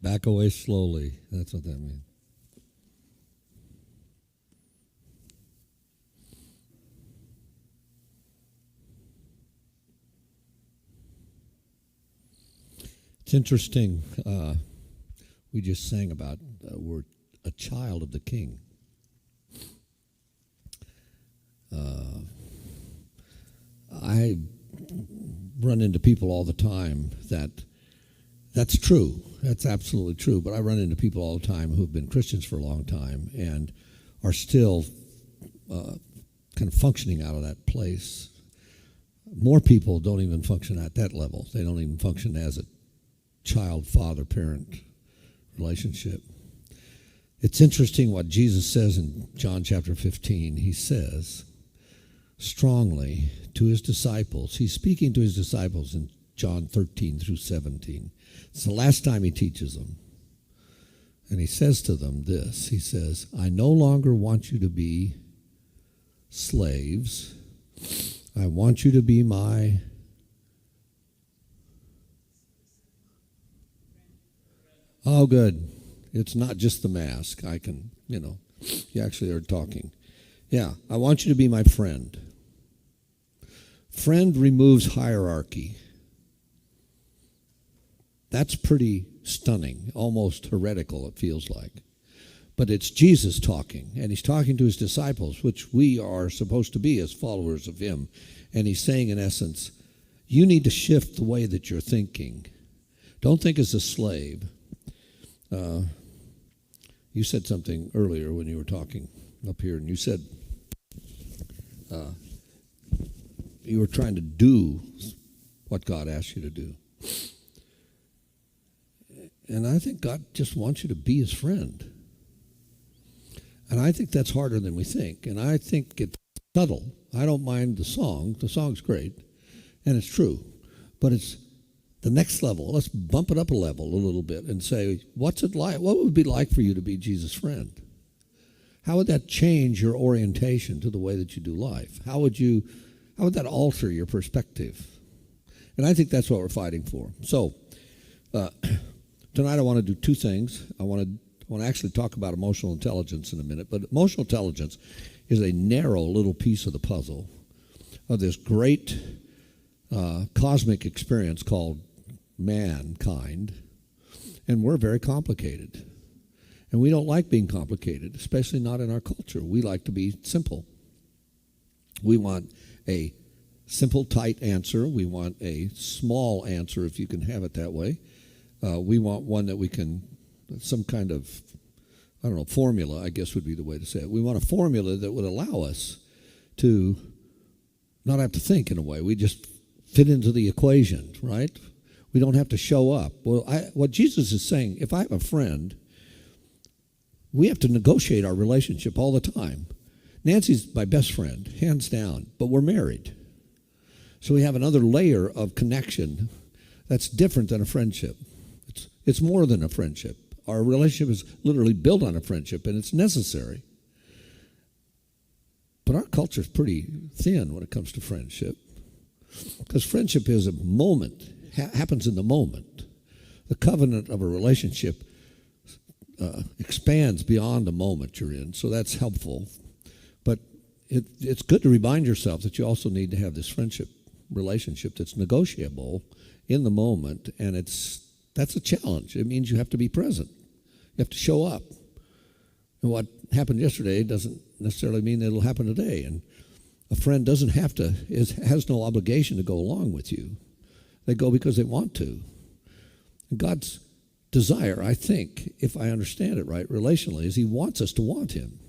Back away slowly. That's what that means. It's interesting. We just sang about we're a child of the King. I run into people all the time that's true. That's absolutely true. But I run into people all the time who have been Christians for a long time and are still kind of functioning out of that place. More people don't even function at that level. They don't even function as a child, father, parent relationship. It's interesting what Jesus says in John chapter 15. He says strongly to his disciples. He's speaking to his disciples in John 13 through 17. It's the last time he teaches them. And he says to them this. He says, I no longer want you to be slaves. I want you to be my Oh, good. It's not just the mask. I can, you actually are talking. Yeah, I want you to be my friend. Friend removes hierarchy. That's pretty stunning, almost heretical, it feels like. But it's Jesus talking, and he's talking to his disciples, which we are supposed to be as followers of him. And he's saying, in essence, you need to shift the way that you're thinking. Don't think as a slave. You said something earlier when you were talking up here, and you said you were trying to do what God asked you to do. And I think God just wants you to be his friend. And I think that's harder than we think. And I think it's subtle. I don't mind the song. The song's great, and it's true. But it's the next level. Let's bump it up a level a little bit and say, what's it like? What would it be like for you to be Jesus' friend? How would that change your orientation to the way that you do life? How would that alter your perspective? And I think that's what we're fighting for. So tonight I want to do two things. I want to actually talk about emotional intelligence in a minute. But emotional intelligence is a narrow little piece of the puzzle of this great cosmic experience called mankind, and we're very complicated. And we don't like being complicated, especially not in our culture. We like to be simple. We want a simple, tight answer. We want a small answer, if you can have it that way. We want one that we can, some kind of, formula, I guess would be the way to say it. We want a formula that would allow us to not have to think in a way. We just fit into the equation, right? We don't have to show up. Well, what Jesus is saying, if I have a friend, we have to negotiate our relationship all the time. Nancy's my best friend, hands down, but we're married. So we have another layer of connection that's different than a friendship. It's more than a friendship. Our relationship is literally built on a friendship, and it's necessary. But our culture is pretty thin when it comes to friendship. Because friendship is a moment, happens in the moment. The covenant of a relationship expands beyond the moment you're in, so that's helpful. But it's good to remind yourself that you also need to have this friendship relationship that's negotiable in the moment, and that's a challenge. It means you have to be present. You have to show up. And what happened yesterday doesn't necessarily mean it'll happen today. And a friend doesn't have to, has no obligation to go along with you. They go because they want to. And God's desire, I think, if I understand it right relationally, is he wants us to want him.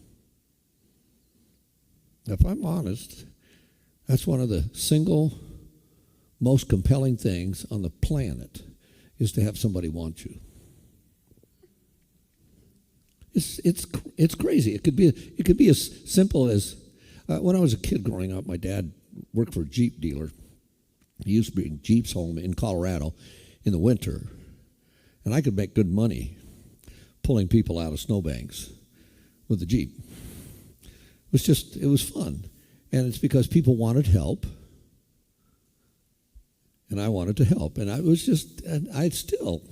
If I'm honest, that's one of the single most compelling things on the planet is to have somebody want you. It's crazy. It could be as simple as when I was a kid growing up, my dad worked for a Jeep dealer. He used to bring Jeeps home in Colorado in the winter, and I could make good money pulling people out of snowbanks with the Jeep. It was fun, and it's because people wanted help, and I wanted to help, and I still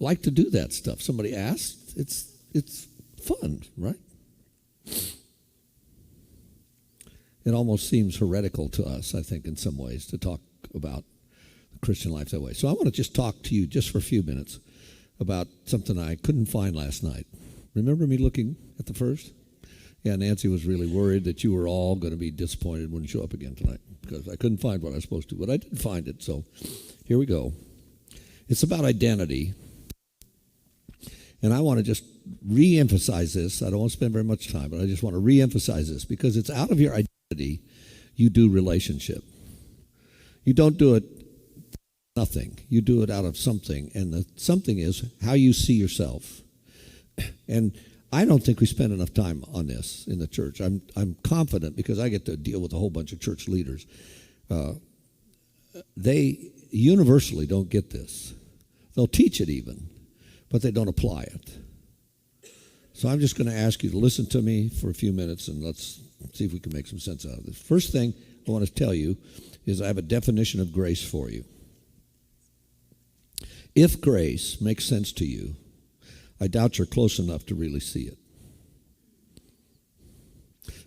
like to do that stuff. Somebody asks, it's fun, right? It almost seems heretical to us, I think, in some ways, to talk about the Christian life that way. So I want to just talk to you just for a few minutes about something I couldn't find last night. Remember me looking at the first? Yeah, Nancy was really worried that you were all going to be disappointed when you show up again tonight because I couldn't find what I was supposed to, but I did find it, so here we go. It's about identity, and I want to just re-emphasize this. I don't want to spend very much time, but I just want to re-emphasize this because it's out of your identity you do relationship. You don't do it nothing. You do it out of something, and the something is how you see yourself. And I don't think we spend enough time on this in the church. I'm confident because I get to deal with a whole bunch of church leaders. They universally don't get this. They'll teach it even, but they don't apply it. So I'm just going to ask you to listen to me for a few minutes and let's see if we can make some sense out of this. First thing I want to tell you is I have a definition of grace for you. If grace makes sense to you, I doubt you're close enough to really see it.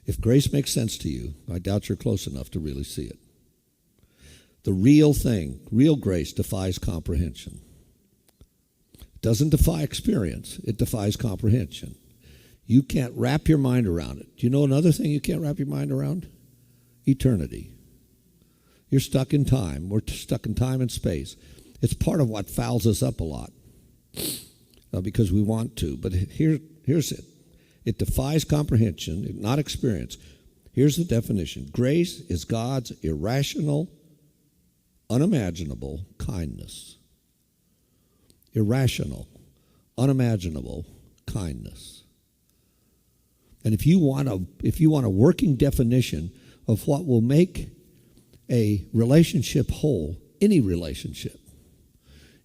If grace makes sense to you, I doubt you're close enough to really see it. The real thing, real grace defies comprehension. It doesn't defy experience, it defies comprehension. You can't wrap your mind around it. Do you know another thing you can't wrap your mind around? Eternity. You're stuck in time. We're stuck in time and space. It's part of what fouls us up a lot. Because we want to. But here's it. It defies comprehension, not experience. Here's the definition. Grace is God's irrational, unimaginable kindness. Irrational, unimaginable kindness. And if you want a working definition of what will make a relationship whole, any relationship,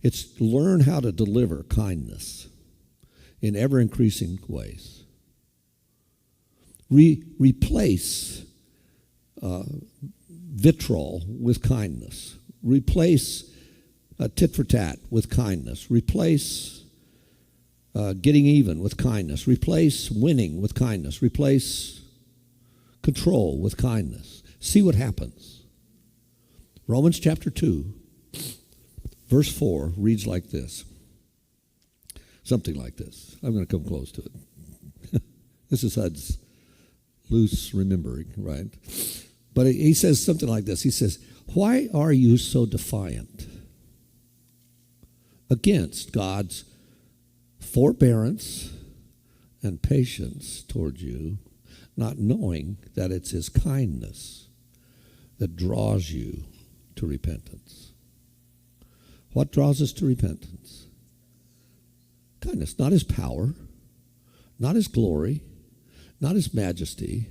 it's learn how to deliver kindness in ever-increasing ways. Replace vitriol with kindness. Replace tit for tat with kindness. Replace getting even with kindness. Replace winning with kindness. Replace control with kindness. See what happens. Romans chapter 2. Verse 4 reads like this. Something like this. I'm going to come close to it. This is Hud's loose remembering, right? But he says something like this. He says, why are you so defiant against God's forbearance and patience toward you, not knowing that it's his kindness that draws you to repentance? What draws us to repentance? Kindness, not his power, not his glory, not his majesty,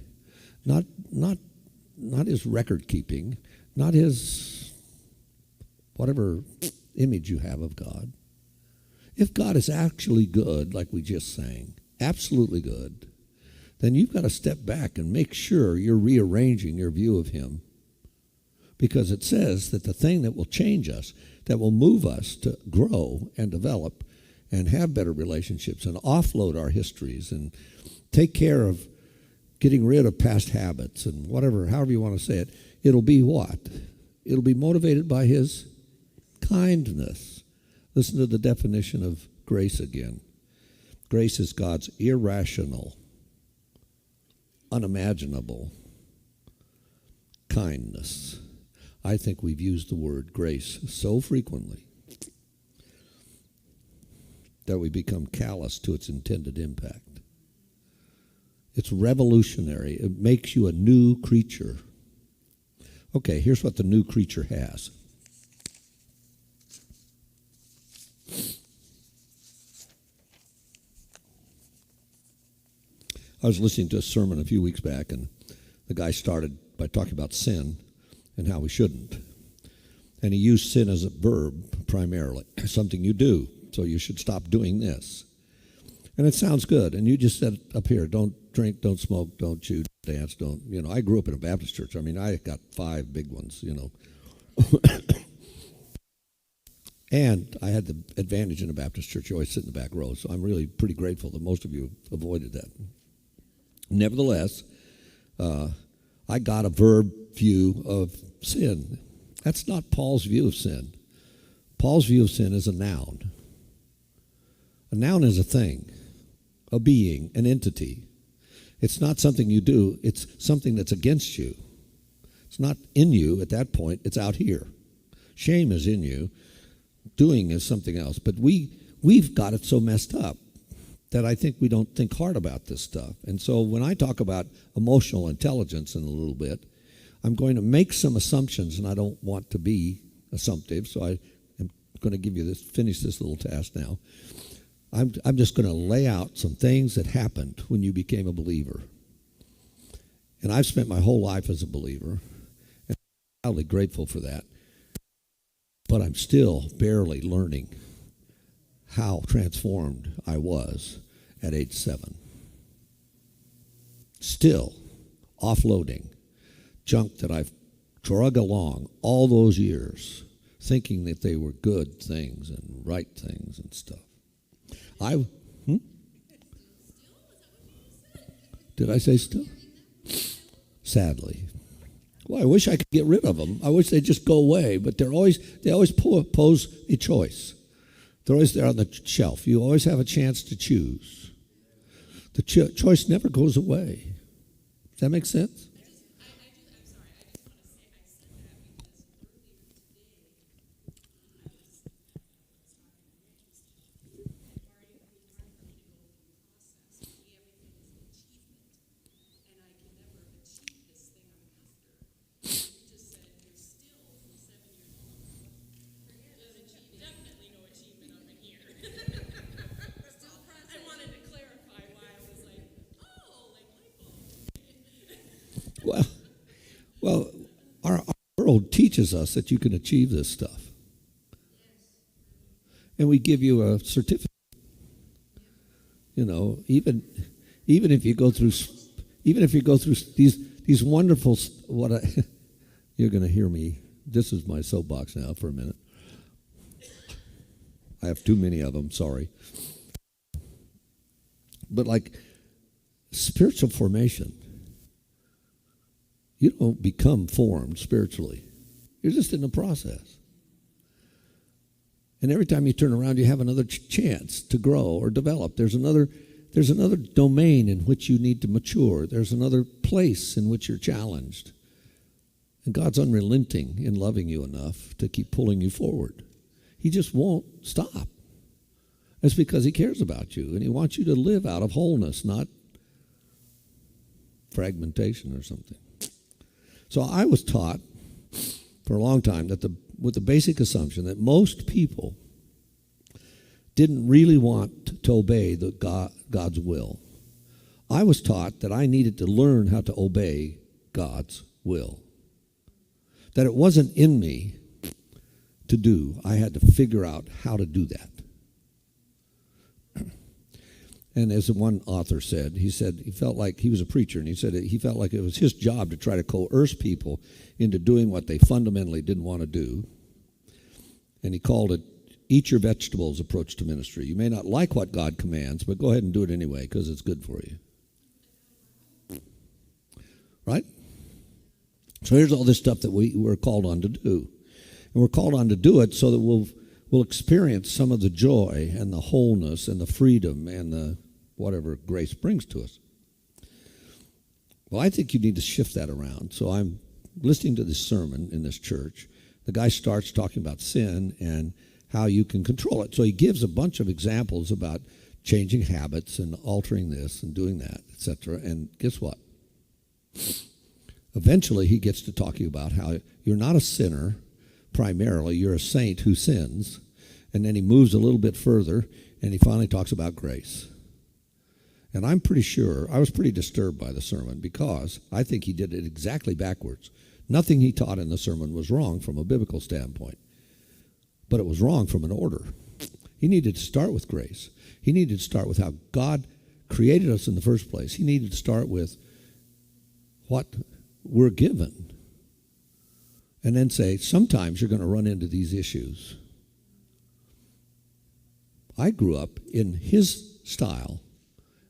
not his record keeping, not his whatever image you have of God. If God is actually good, like we just sang, absolutely good, then you've got to step back and make sure you're rearranging your view of him. Because it says that the thing that will change us, that will move us to grow and develop and have better relationships and offload our histories and take care of getting rid of past habits and whatever, however you want to say it, it'll be what? It'll be motivated by his kindness. Listen to the definition of grace again. Grace is God's irrational, unimaginable kindness. I think we've used the word grace so frequently that we become callous to its intended impact. It's revolutionary. It makes you a new creature. Okay, here's what the new creature has. I was listening to a sermon a few weeks back, and the guy started by talking about sin and how we shouldn't. And he used sin as a verb primarily, something you do, so you should stop doing this. And it sounds good. And you just said up here, don't drink, don't smoke, don't chew, don't dance, don't, I grew up in a Baptist church. I mean, I got 5 big ones, And I had the advantage in a Baptist church. You always sit in the back row, so I'm really pretty grateful that most of you avoided that. Nevertheless, I got a verb view of sin. That's not Paul's view of sin. Paul's view of sin is a noun. A noun is a thing, a being, an entity. It's not something you do. It's something that's against you. It's not in you at that point. It's out here. Shame is in you. Doing is something else. But we've got it so messed up that I think we don't think hard about this stuff. And so when I talk about emotional intelligence in a little bit, I'm going to make some assumptions, and I don't want to be assumptive, so I am going to give you this, finish this little task now. I'm just going to lay out some things that happened when you became a believer. And I've spent my whole life as a believer, and I'm proudly grateful for that. But I'm still barely learning how transformed I was at age 7. Still offloading junk that I've drug along all those years, thinking that they were good things and right things and stuff. Did I say still? Sadly. Well, I wish I could get rid of them. I wish they'd just go away, but they always pose a choice. They're always there on the shelf. You always have a chance to choose. The choice never goes away. Does that make sense? Well, our world teaches us that you can achieve this stuff. And we give you a certificate. You know, even if you go through these wonderful you're going to hear me. This is my soapbox now for a minute. I have too many of them, sorry. But like spiritual formation, you don't become formed spiritually. You're just in the process. And every time you turn around, you have another chance to grow or develop. There's another domain in which you need to mature. There's another place in which you're challenged. And God's unrelenting in loving you enough to keep pulling you forward. He just won't stop. That's because he cares about you, and he wants you to live out of wholeness, not fragmentation or something. So I was taught for a long time that with the basic assumption that most people didn't really want to obey God's will. I was taught that I needed to learn how to obey God's will. That it wasn't in me to do. I had to figure out how to do that. And as one author said, he felt like he was a preacher, and he said he felt like it was his job to try to coerce people into doing what they fundamentally didn't want to do. And he called it, eat your vegetables approach to ministry. You may not like what God commands, but go ahead and do it anyway because it's good for you. Right? So here's all this stuff that we're called on to do. And we're called on to do it so that we'll experience some of the joy and the wholeness and the freedom and the whatever grace brings to us. Well, I think you need to shift that around. So I'm listening to this sermon in this church. The guy starts talking about sin and how you can control it. So he gives a bunch of examples about changing habits and altering this and doing that, etc. And guess what? Eventually he gets to talking about how you're not a sinner primarily, you're a saint who sins. And then he moves a little bit further and he finally talks about grace. And I'm pretty sure, I was pretty disturbed by the sermon because I think he did it exactly backwards. Nothing he taught in the sermon was wrong from a biblical standpoint, but it was wrong from an order. He needed to start with grace. He needed to start with how God created us in the first place. He needed to start with what we're given. And then say, sometimes you're going to run into these issues. I grew up in his style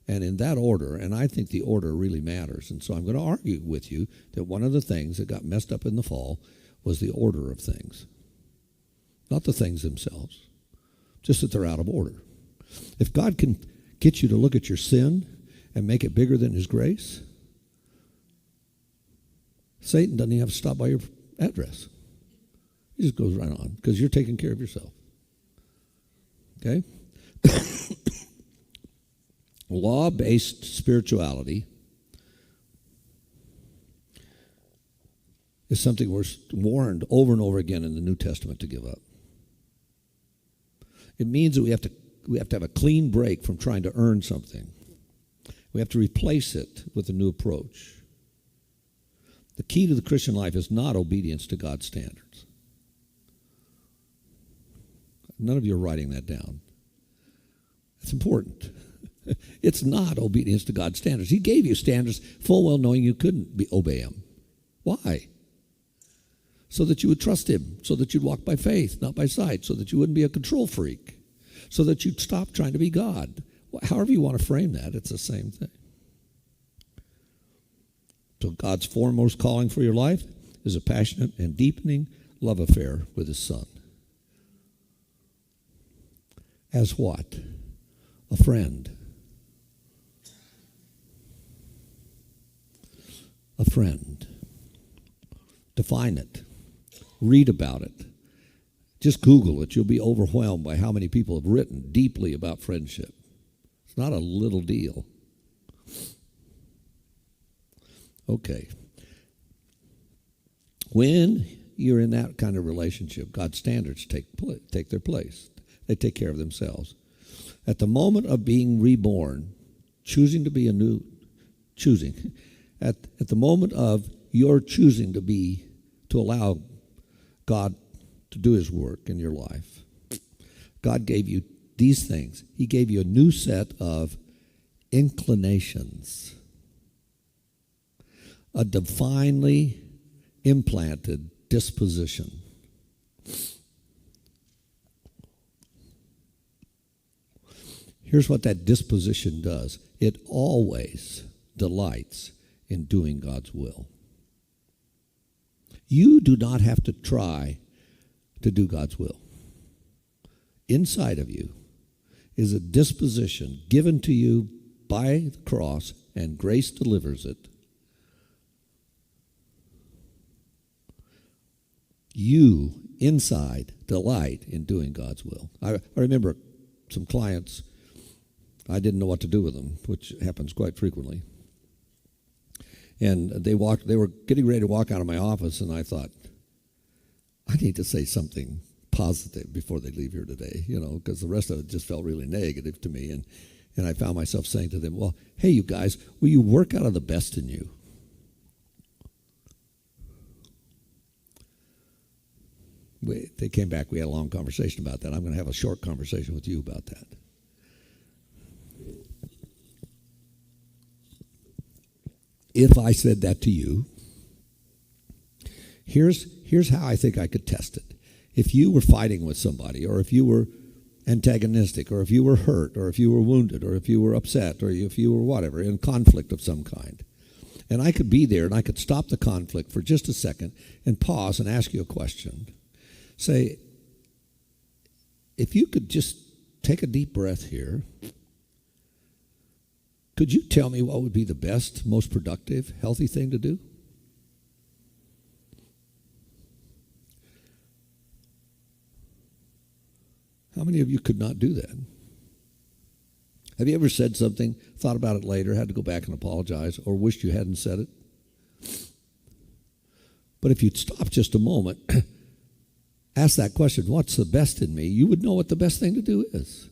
and in that order, and I think the order really matters. And so I'm going to argue with you that one of the things that got messed up in the fall was the order of things. Not the things themselves, just that they're out of order. If God can get you to look at your sin and make it bigger than his grace, Satan doesn't even have to stop by your address. He just goes right on because you're taking care of yourself. Okay? Law-based spirituality is something we're warned over and over again in the New Testament to give up. It means that we have to have a clean break from trying to earn something. We have to replace it with a new approach. The key to the Christian life is not obedience to God's standards. None of you are writing that down. It's important. It's not obedience to God's standards. He gave you standards full well knowing you couldn't obey him. Why? So that you would trust him, so that you'd walk by faith, not by sight, so that you wouldn't be a control freak, so that you'd stop trying to be God. However you want to frame that, it's the same thing. So God's foremost calling for your life is a passionate and deepening love affair with his Son. As what? A friend. A friend. Define it. Read about it. Just Google it. You'll be overwhelmed by how many people have written deeply about friendship. It's not a little deal. Okay. When you're in that kind of relationship, God's standards take their place. They take care of themselves. At the moment of being reborn, choosing to be at the moment of your choosing to allow God to do his work in your life, God gave you these things. He gave you a new set of inclinations, a divinely implanted disposition. Here's what that disposition does. It always delights in doing God's will. You do not have to try to do God's will. Inside of you is a disposition given to you by the cross, and grace delivers it. You, inside, delight in doing God's will. I remember some clients, I didn't know what to do with them, which happens quite frequently. And they were getting ready to walk out of my office, and I thought, I need to say something positive before they leave here today, because the rest of it just felt really negative to me. And I found myself saying to them, well, hey, you guys, will you work out of the best in you? They came back. We had a long conversation about that. I'm going to have a short conversation with you about that. If I said that to you, here's how I think I could test it. If you were fighting with somebody, or if you were antagonistic, or if you were hurt, or if you were wounded, or if you were upset, or if you were whatever, in conflict of some kind, and I could be there and I could stop the conflict for just a second and pause and ask you a question. Say, if you could just take a deep breath here, could you tell me what would be the best, most productive, healthy thing to do? How many of you could not do that? Have you ever said something, thought about it later, had to go back and apologize, or wished you hadn't said it? But if you'd stop just a moment, ask that question, what's the best in me? You would know what the best thing to do is.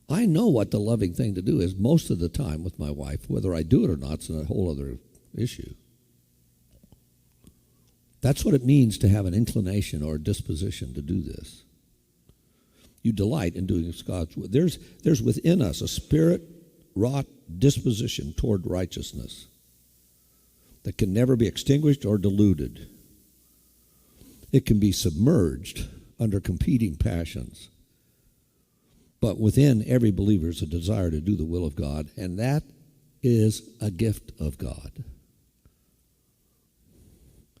I know what the loving thing to do is most of the time with my wife. Whether I do it or not is a whole other issue. That's what it means to have an inclination or a disposition to do this. You delight in doing God's will. There's within us a spirit-wrought disposition toward righteousness that can never be extinguished or diluted. It can be submerged under competing passions. But within every believer is a desire to do the will of God, and that is a gift of God.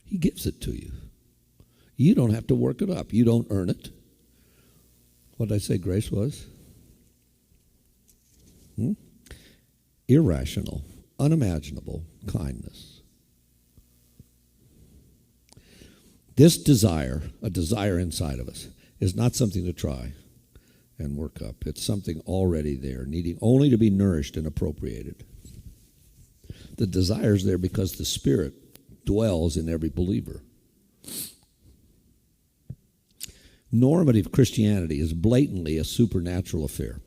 He gives it to you. You don't have to work it up. You don't earn it. What did I say grace was? Irrational, unimaginable kindness. This desire, a desire inside of us, is not something to try and work up. It's something already there, needing only to be nourished and appropriated. The desire is there because the Spirit dwells in every believer. Normative Christianity is blatantly a supernatural affair,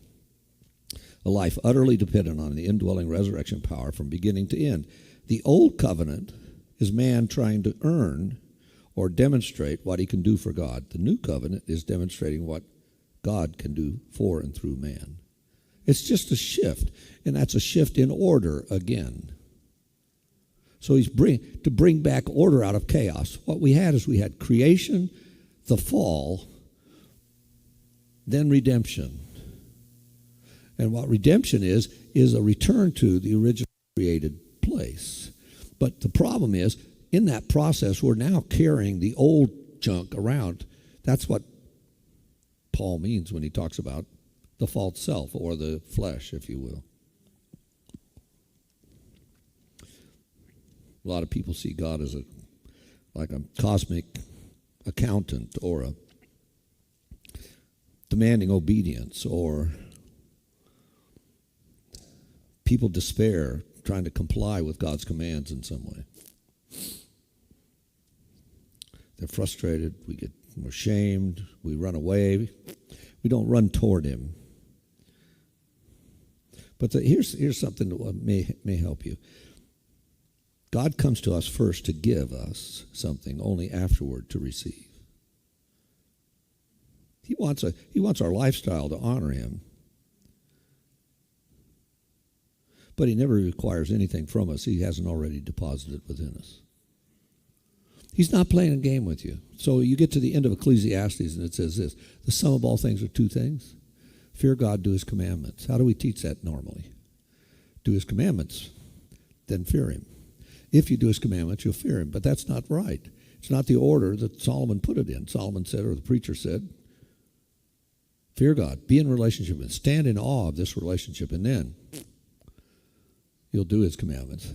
a life utterly dependent on the indwelling resurrection power from beginning to end. The old covenant is man trying to earn or demonstrate what he can do for God. The new covenant is demonstrating what God can do for and through man. It's just a shift, and that's a shift in order again. So he's to bring back order out of chaos. What we had is we had creation, the fall, then redemption. And what redemption is a return to the original created place. But the problem is, in that process, we're now carrying the old junk around. That's what Paul means when he talks about the false self, or the flesh, if you will. A lot of people see God as like a cosmic accountant, or a demanding obedience, or people despair trying to comply with God's commands in some way. They're frustrated, we're shamed, we run away, we don't run toward him. But here's something that may help you. God comes to us first to give us something, only afterward to receive. He wants our lifestyle to honor him. But he never requires anything from us he hasn't already deposited within us. He's not playing a game with you. So you get to the end of Ecclesiastes and it says this: the sum of all things are two things. Fear God, do his commandments. How do we teach that normally? Do his commandments, then fear him. If you do his commandments, you'll fear him. But that's not right. It's not the order that Solomon put it in. Solomon said, or the preacher said, fear God, be in relationship with him, stand in awe of this relationship, and then you'll do his commandments.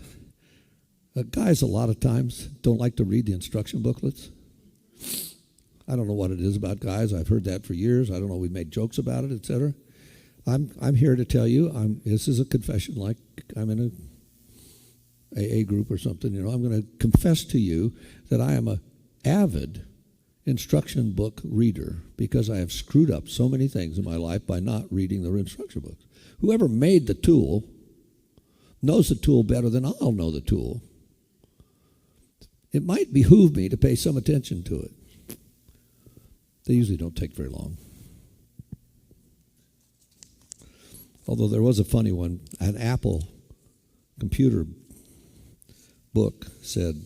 Guys, a lot of times, don't like to read the instruction booklets. I don't know what it is about guys. I've heard that for years. I don't know. We've made jokes about it, etc. I'm here to tell you, this is a confession like I'm in a AA group or something. You know, I'm going to confess to you that I am an avid instruction book reader because I have screwed up so many things in my life by not reading the instruction books. Whoever made the tool knows the tool better than I'll know the tool. It might behoove me to pay some attention to it. They usually don't take very long. Although there was a funny one. An Apple computer book said,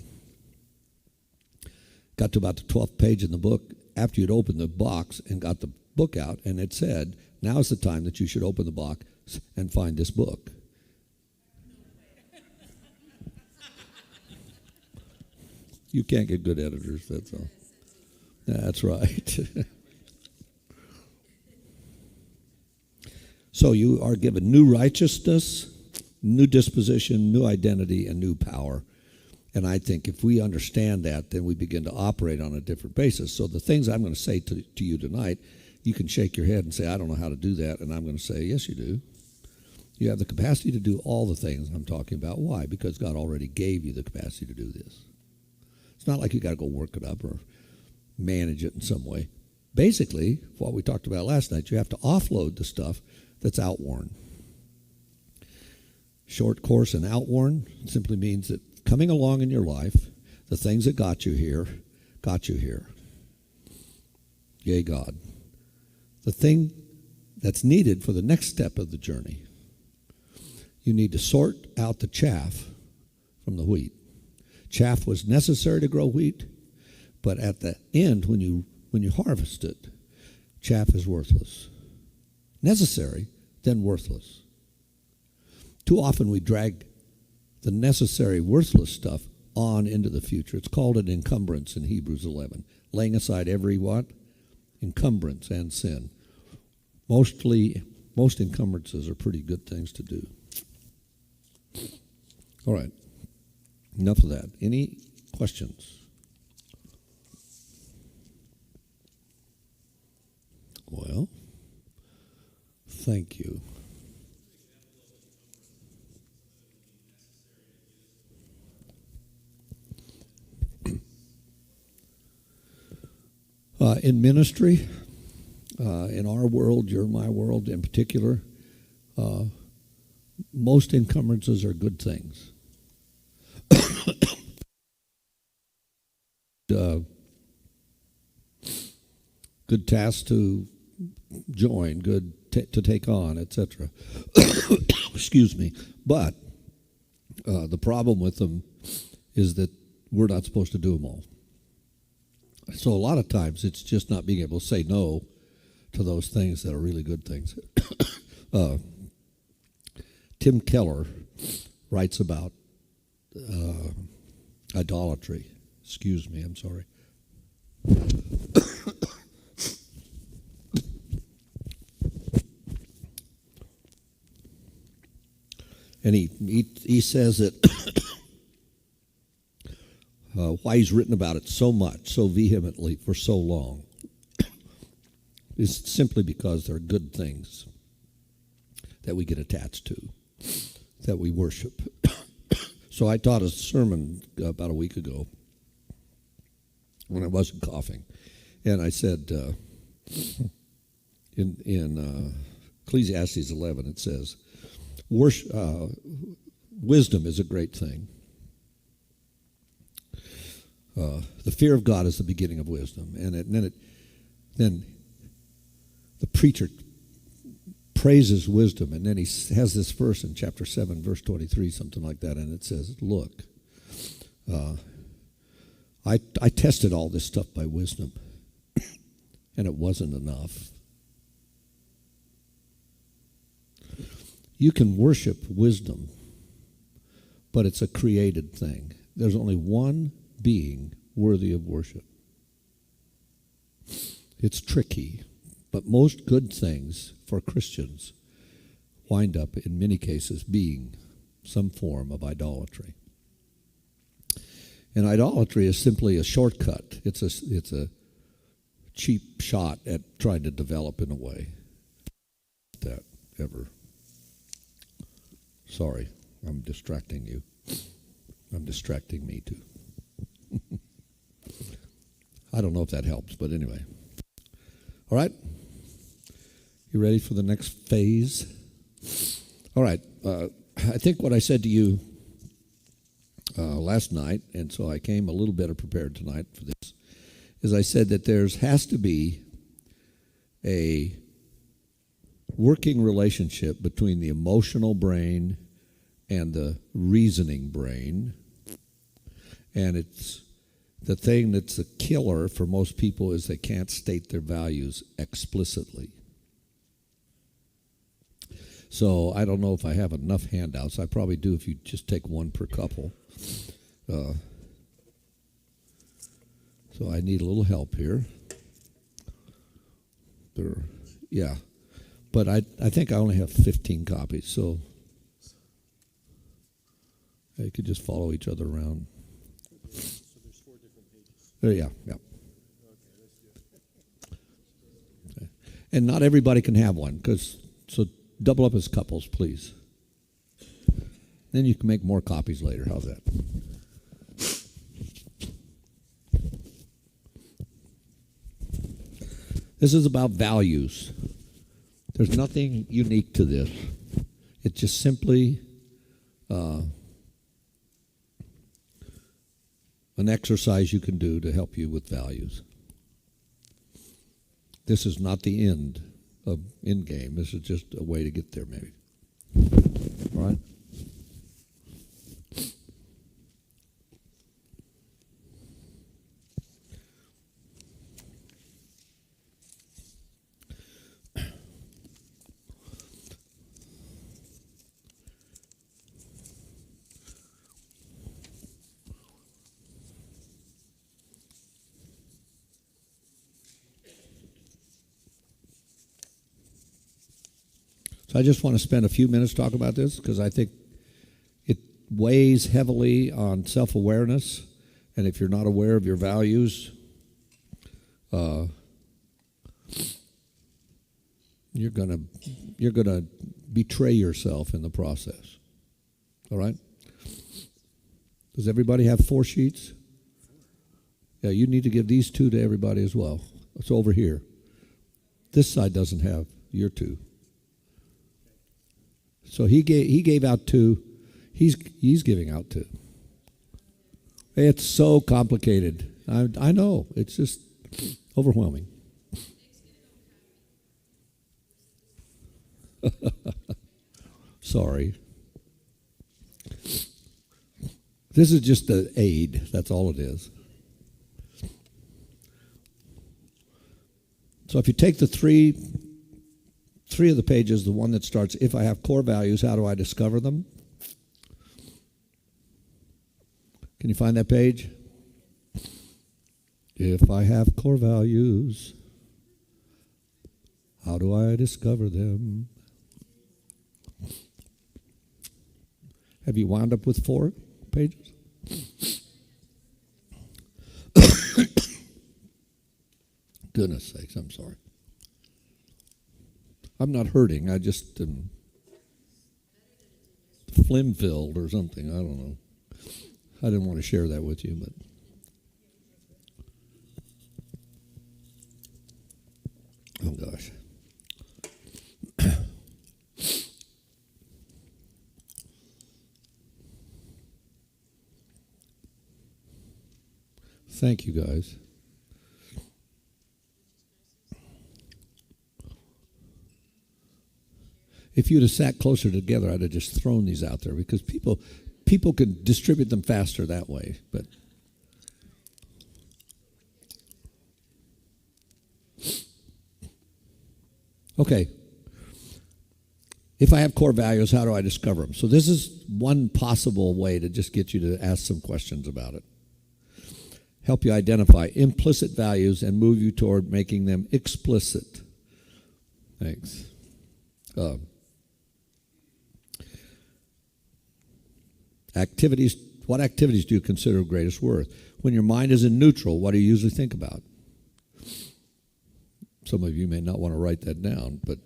got to about the 12th page in the book, after you'd opened the box and got the book out, and it said, now's the time that you should open the box and find this book. You can't get good editors, that's all. That's right. So you are given new righteousness, new disposition, new identity, and new power. And I think if we understand that, then we begin to operate on a different basis. So the things I'm going to say to you tonight, you can shake your head and say, I don't know how to do that. And I'm going to say, yes, you do. You have the capacity to do all the things I'm talking about. Why? Because God already gave you the capacity to do this. It's not like you got to go work it up or manage it in some way. Basically, what we talked about last night, you have to offload the stuff that's outworn. Short course and outworn simply means that coming along in your life, the things that got you here. Yea, God. The thing that's needed for the next step of the journey, you need to sort out the chaff from the wheat. Chaff was necessary to grow wheat, but at the end, when you harvest it, chaff is worthless. necessary than worthless. Too often we drag the necessary, worthless stuff on into the future. It's called an encumbrance in Hebrews 11. Laying aside every what? Encumbrance and sin. Most encumbrances are pretty good things to do. All right. Enough of that. Any questions? Well, thank you. In ministry, in our world, your and my world in particular, most encumbrances are good things. Good tasks to join, good to take on, etc. Excuse me. But the problem with them is that we're not supposed to do them all. So a lot of times it's just not being able to say no to those things that are really good things. Tim Keller writes about idolatry. Excuse me, I'm sorry. And he says that why he's written about it so much, so vehemently, for so long, is simply because they're good things that we get attached to, that we worship. So I taught a sermon about a week ago when I wasn't coughing, and I said in Ecclesiastes 11 it says, wisdom is a great thing. The fear of God is the beginning of wisdom, and then the preacher praises wisdom, and then he has this verse in chapter 7, verse 23, something like that, and it says, look, I tested all this stuff by wisdom, and it wasn't enough. You can worship wisdom, but it's a created thing. There's only one being worthy of worship. It's tricky, but most good things for Christians wind up, in many cases, being some form of idolatry. And idolatry is simply a shortcut. It's a cheap shot at trying to develop in a way that ever. Sorry, I'm distracting you. I'm distracting me too. I don't know if that helps, but anyway. All right? You ready for the next phase? All right. I think what I said to you last night, and so I came a little better prepared tonight for this, is I said that there has to be a working relationship between the emotional brain and the reasoning brain. And it's the thing that's the killer for most people is they can't state their values explicitly. So I don't know if I have enough handouts. I probably do if you just take one per couple. So I need a little help here. Yeah. But I think I only have 15 copies, so you could just follow each other around. So there's 4 different pages. Yeah. Okay. And not everybody can have one, so double up as couples, please. Then you can make more copies later. How's that? This is about values. There's nothing unique to this. It's just simply an exercise you can do to help you with values. This is not the end game. This is just a way to get there, maybe. All right? So I just want to spend a few minutes talking about this because I think it weighs heavily on self-awareness, and if you're not aware of your values, you're gonna betray yourself in the process. All right? Does everybody have 4 sheets? Yeah, you need to give these 2 to everybody as well. It's over here. This side doesn't have your 2. So he gave out 2. He's giving out 2. It's so complicated. I know. It's just overwhelming. Sorry. This is just an aid. That's all it is. So if you take the three of the pages, the one that starts, if I have core values, how do I discover them? Can you find that page? If I have core values, how do I discover them? Have you wound up with 4 pages? Goodness sakes, I'm sorry. I'm not hurting. I just am phlegm-filled or something. I don't know. I didn't want to share that with you, but oh gosh. Thank you, guys. If you'd have sat closer together, I'd have just thrown these out there because people can distribute them faster that way. But okay. If I have core values, how do I discover them? So this is one possible way to just get you to ask some questions about it. Help you identify implicit values and move you toward making them explicit. Thanks. What activities do you consider of greatest worth? When your mind is in neutral, what do you usually think about? Some of you may not want to write that down, but,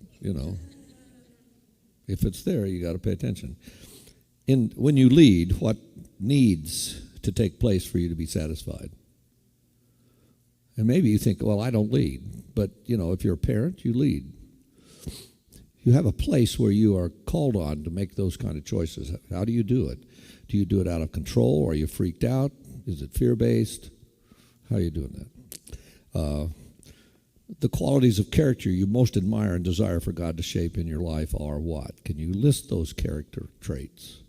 if it's there, you got to pay attention. When you lead, what needs to take place for you to be satisfied? And maybe you think, well, I don't lead. But, if you're a parent, you lead. You have a place where you are called on to make those kind of choices. How do you do it? Do you do it out of control? Are you freaked out? Is it fear-based? How are you doing that? The qualities of character you most admire and desire for God to shape in your life are what? Can you list those character traits?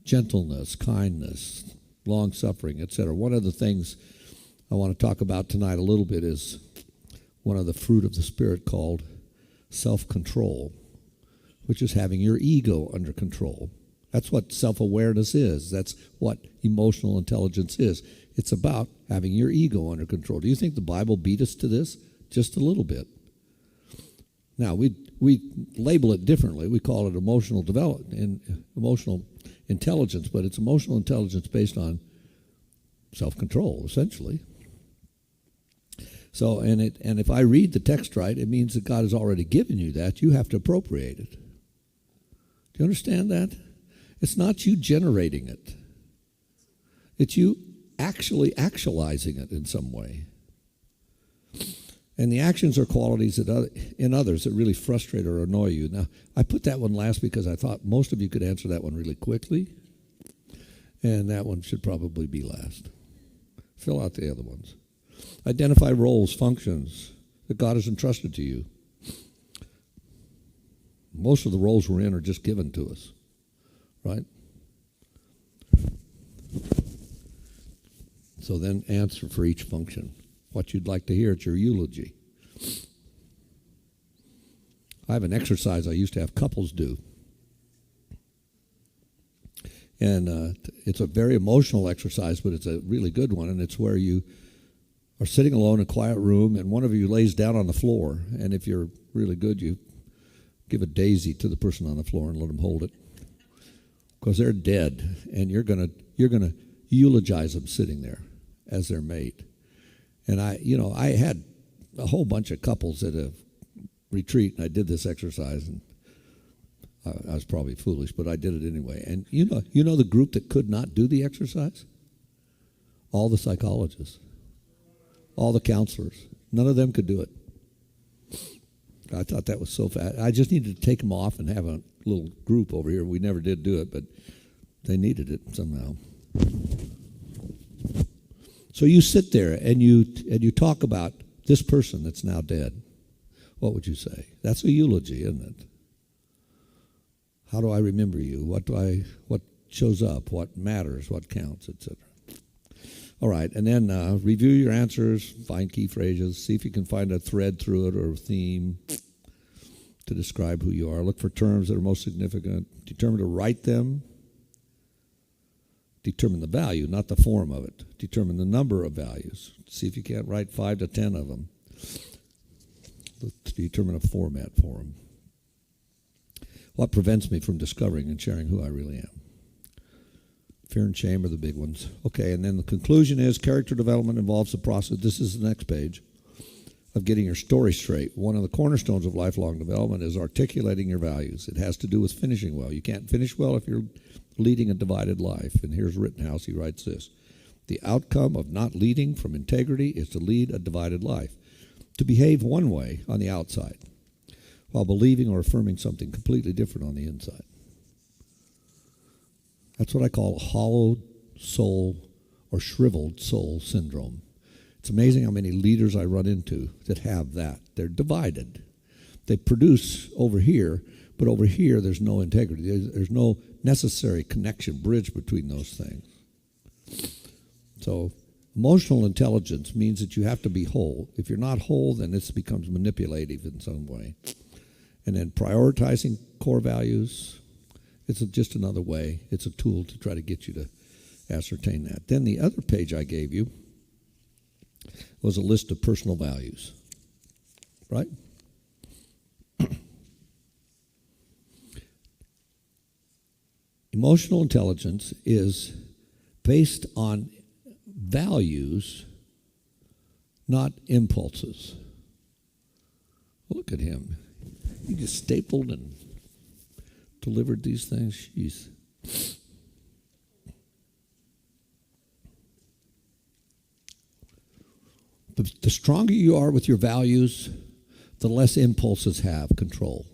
Gentleness, kindness, long-suffering, etc. One of the things I want to talk about tonight a little bit is one of the fruit of the Spirit called self-control, which is having your ego under control. That's what self-awareness is. That's what emotional intelligence is. It's about having your ego under control. Do you think the Bible beat us to this? Just a little bit. Now, we label it differently. We call it emotional development and emotional intelligence, but it's emotional intelligence based on self-control, essentially. So, and if I read the text right, it means that God has already given you that. You have to appropriate it. Do you understand that? It's not you generating it. It's you actually actualizing it in some way. And the actions or qualities in others that really frustrate or annoy you. Now, I put that one last because I thought most of you could answer that one really quickly. And that one should probably be last. Fill out the other ones. Identify roles, functions that God has entrusted to you. Most of the roles we're in are just given to us, right? So then answer for each function. What you'd like to hear at your eulogy. I have an exercise I used to have couples do. And it's a very emotional exercise, but it's a really good one. And it's where you are sitting alone in a quiet room, and one of you lays down on the floor. And if you're really good, you give a daisy to the person on the floor and let them hold it, because they're dead, and you're gonna eulogize them sitting there as their mate. And I had a whole bunch of couples at a retreat, and I did this exercise, and I was probably foolish, but I did it anyway. And you know the group that could not do the exercise? All the psychologists, all the counselors. None of them could do it. I thought that was so fast. I just needed to take them off and have a little group over here. We never did do it, but they needed it somehow. So you sit there and you talk about this person that's now dead. What would you say? That's a eulogy, isn't it? How do I remember you? What shows up? What matters? What counts, etc. All right, and then review your answers, find key phrases, see if you can find a thread through it or a theme to describe who you are. Look for terms that are most significant. Determine to write them. Determine the value, not the form of it. Determine the number of values. See if you can't write 5 to 10 of them. Determine a format for them. What prevents me from discovering and sharing who I really am? Fear and shame are the big ones. Okay, and then the conclusion is character development involves the process. This is the next page of getting your story straight. One of the cornerstones of lifelong development is articulating your values. It has to do with finishing well. You can't finish well if you're leading a divided life. And here's Rittenhouse. He writes this: the outcome of not leading from integrity is to lead a divided life, to behave one way on the outside while believing or affirming something completely different on the inside. That's what I call hollow soul or shriveled soul syndrome. It's amazing how many leaders I run into that have that. They're divided. They produce over here, but over here there's no integrity. There's no necessary connection, bridge between those things. So emotional intelligence means that you have to be whole. If you're not whole, then this becomes manipulative in some way. And then prioritizing core values, it's just another way. It's a tool to try to get you to ascertain that. Then the other page I gave you was a list of personal values, right? Emotional intelligence is based on values, not impulses. Look at him. He just stapled and delivered these things. Jeez. The stronger you are with your values, the less impulses have control.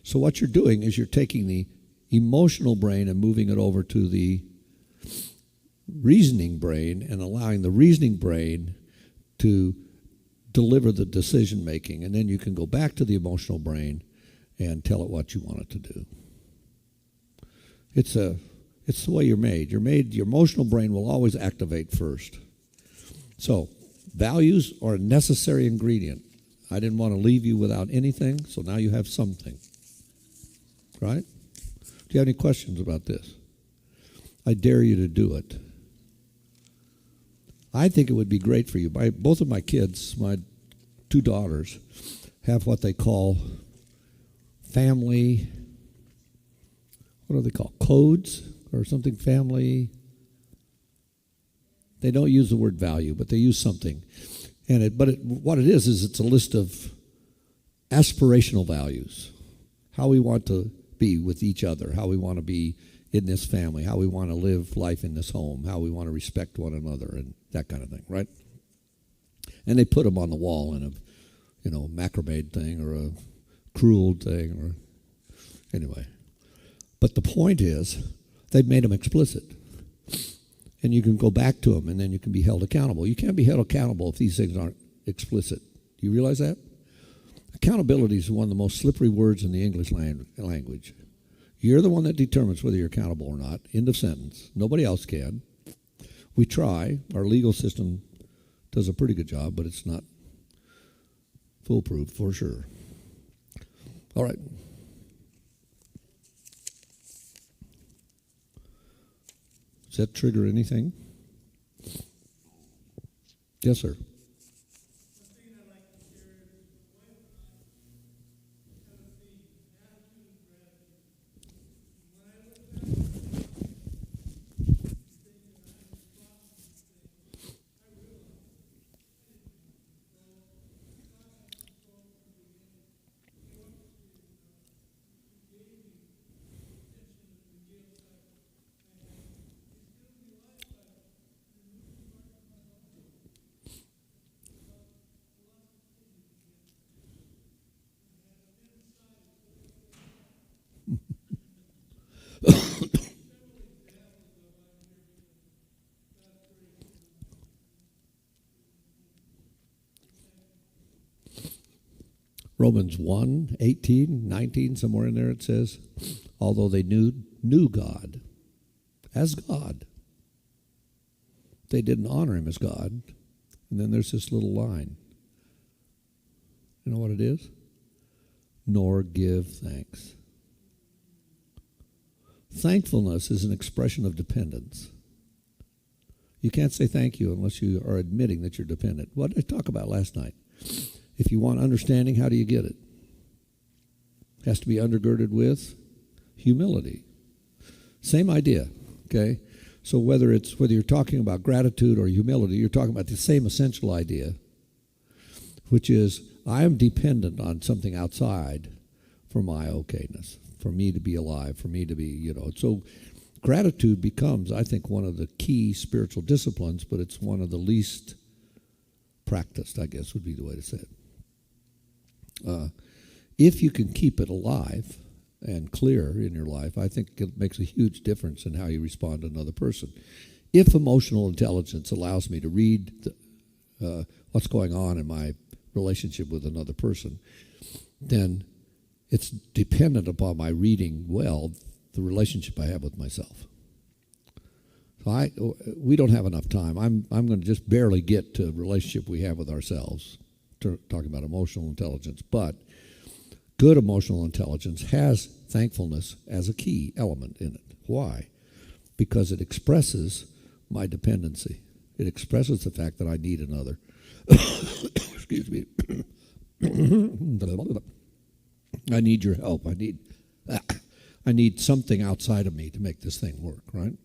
So what you're doing is you're taking the emotional brain and moving it over to the reasoning brain and allowing the reasoning brain to deliver the decision making, and then you can go back to the emotional brain and tell it what you want it to do. It's the way you're made. Your emotional brain will always activate first. So values are a necessary ingredient. I didn't want to leave you without anything, so now you have something. Right? Do you have any questions about this? I dare you to do it. I think it would be great for you. Both of my kids, my 2 daughters, have what they call family, what do they call, codes or something, family. They don't use the word value, but they use something. What it is it's a list of aspirational values, how we want to be with each other, how we want to be in this family, how we want to live life in this home, how we want to respect one another, and that kind of thing, right? And they put them on the wall in a, macrame thing or a cruel thing, or anyway. But the point is, they've made them explicit. And you can go back to them, and then you can be held accountable. You can't be held accountable if these things aren't explicit. Do you realize that? Accountability is one of the most slippery words in the English language. You're the one that determines whether you're accountable or not. End of sentence. Nobody else can. We try. Our legal system does a pretty good job, but it's not foolproof for sure. All right. Does that trigger anything? Yes, sir. One thing I'd like to share is my wife and I kind of see Romans 1, 18, 19, somewhere in there it says, although they knew God as God, they didn't honor him as God. And then there's this little line. You know what it is? Nor give thanks. Thankfulness is an expression of dependence. You can't say thank you unless you are admitting that you're dependent. What did I talk about last night? If you want understanding, how do you get it? It has to be undergirded with humility. Same idea, okay? So whether you're talking about gratitude or humility, you're talking about the same essential idea, which is I am dependent on something outside for my okayness, for me to be alive, for me to be, So gratitude becomes, I think, one of the key spiritual disciplines, but it's one of the least practiced, I guess would be the way to say it. If you can keep it alive and clear in your life, I think it makes a huge difference in how you respond to another person. If emotional intelligence allows me to read what's going on in my relationship with another person, then it's dependent upon my reading well the relationship I have with myself. So we don't have enough time. I'm going to just barely get to the relationship we have with ourselves, talking about emotional intelligence. But good emotional intelligence has thankfulness as a key element in it. Why? Because it expresses my dependency. It expresses the fact that I need another. Excuse me. I need your help. I need something outside of me to make this thing work, right?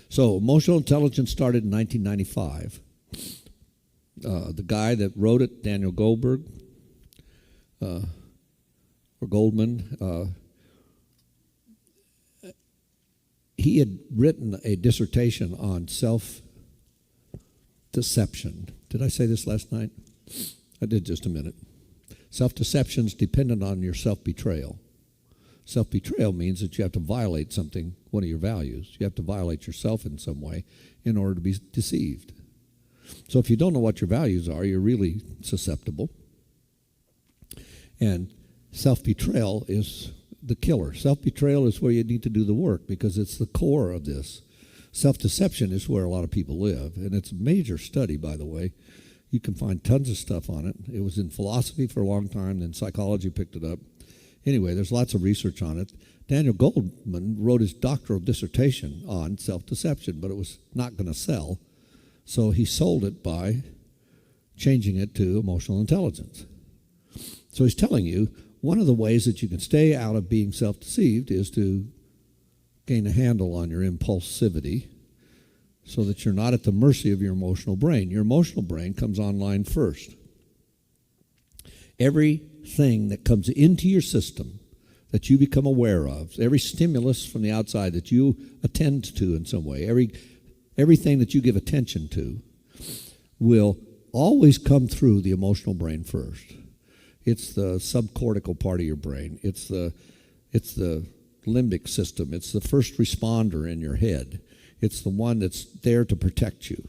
So emotional intelligence started in 1995. The guy that wrote it, Daniel Goldberg, or Goldman, he had written a dissertation on self-deception. Did I say this last night? I did just a minute. Self-deception is dependent on your self-betrayal. Self-betrayal means that you have to violate something, one of your values. You have to violate yourself in some way in order to be deceived. So if you don't know what your values are, you're really susceptible. And self-betrayal is the killer. Self-betrayal is where you need to do the work because it's the core of this. Self-deception is where a lot of people live. And it's a major study, by the way. You can find tons of stuff on it. It was in philosophy for a long time, then psychology picked it up. Anyway, there's lots of research on it. Daniel Goldman wrote his doctoral dissertation on self-deception, but it was not going to sell. So he sold it by changing it to emotional intelligence. So he's telling you one of the ways that you can stay out of being self-deceived is to gain a handle on your impulsivity so that you're not at the mercy of your emotional brain. Your emotional brain comes online first. Everything that comes into your system that you become aware of, every stimulus from the outside that you attend to in some way, everything that you give attention to will always come through the emotional brain first. It's the subcortical part of your brain. It's the limbic system. It's the first responder in your head. It's the one that's there to protect you.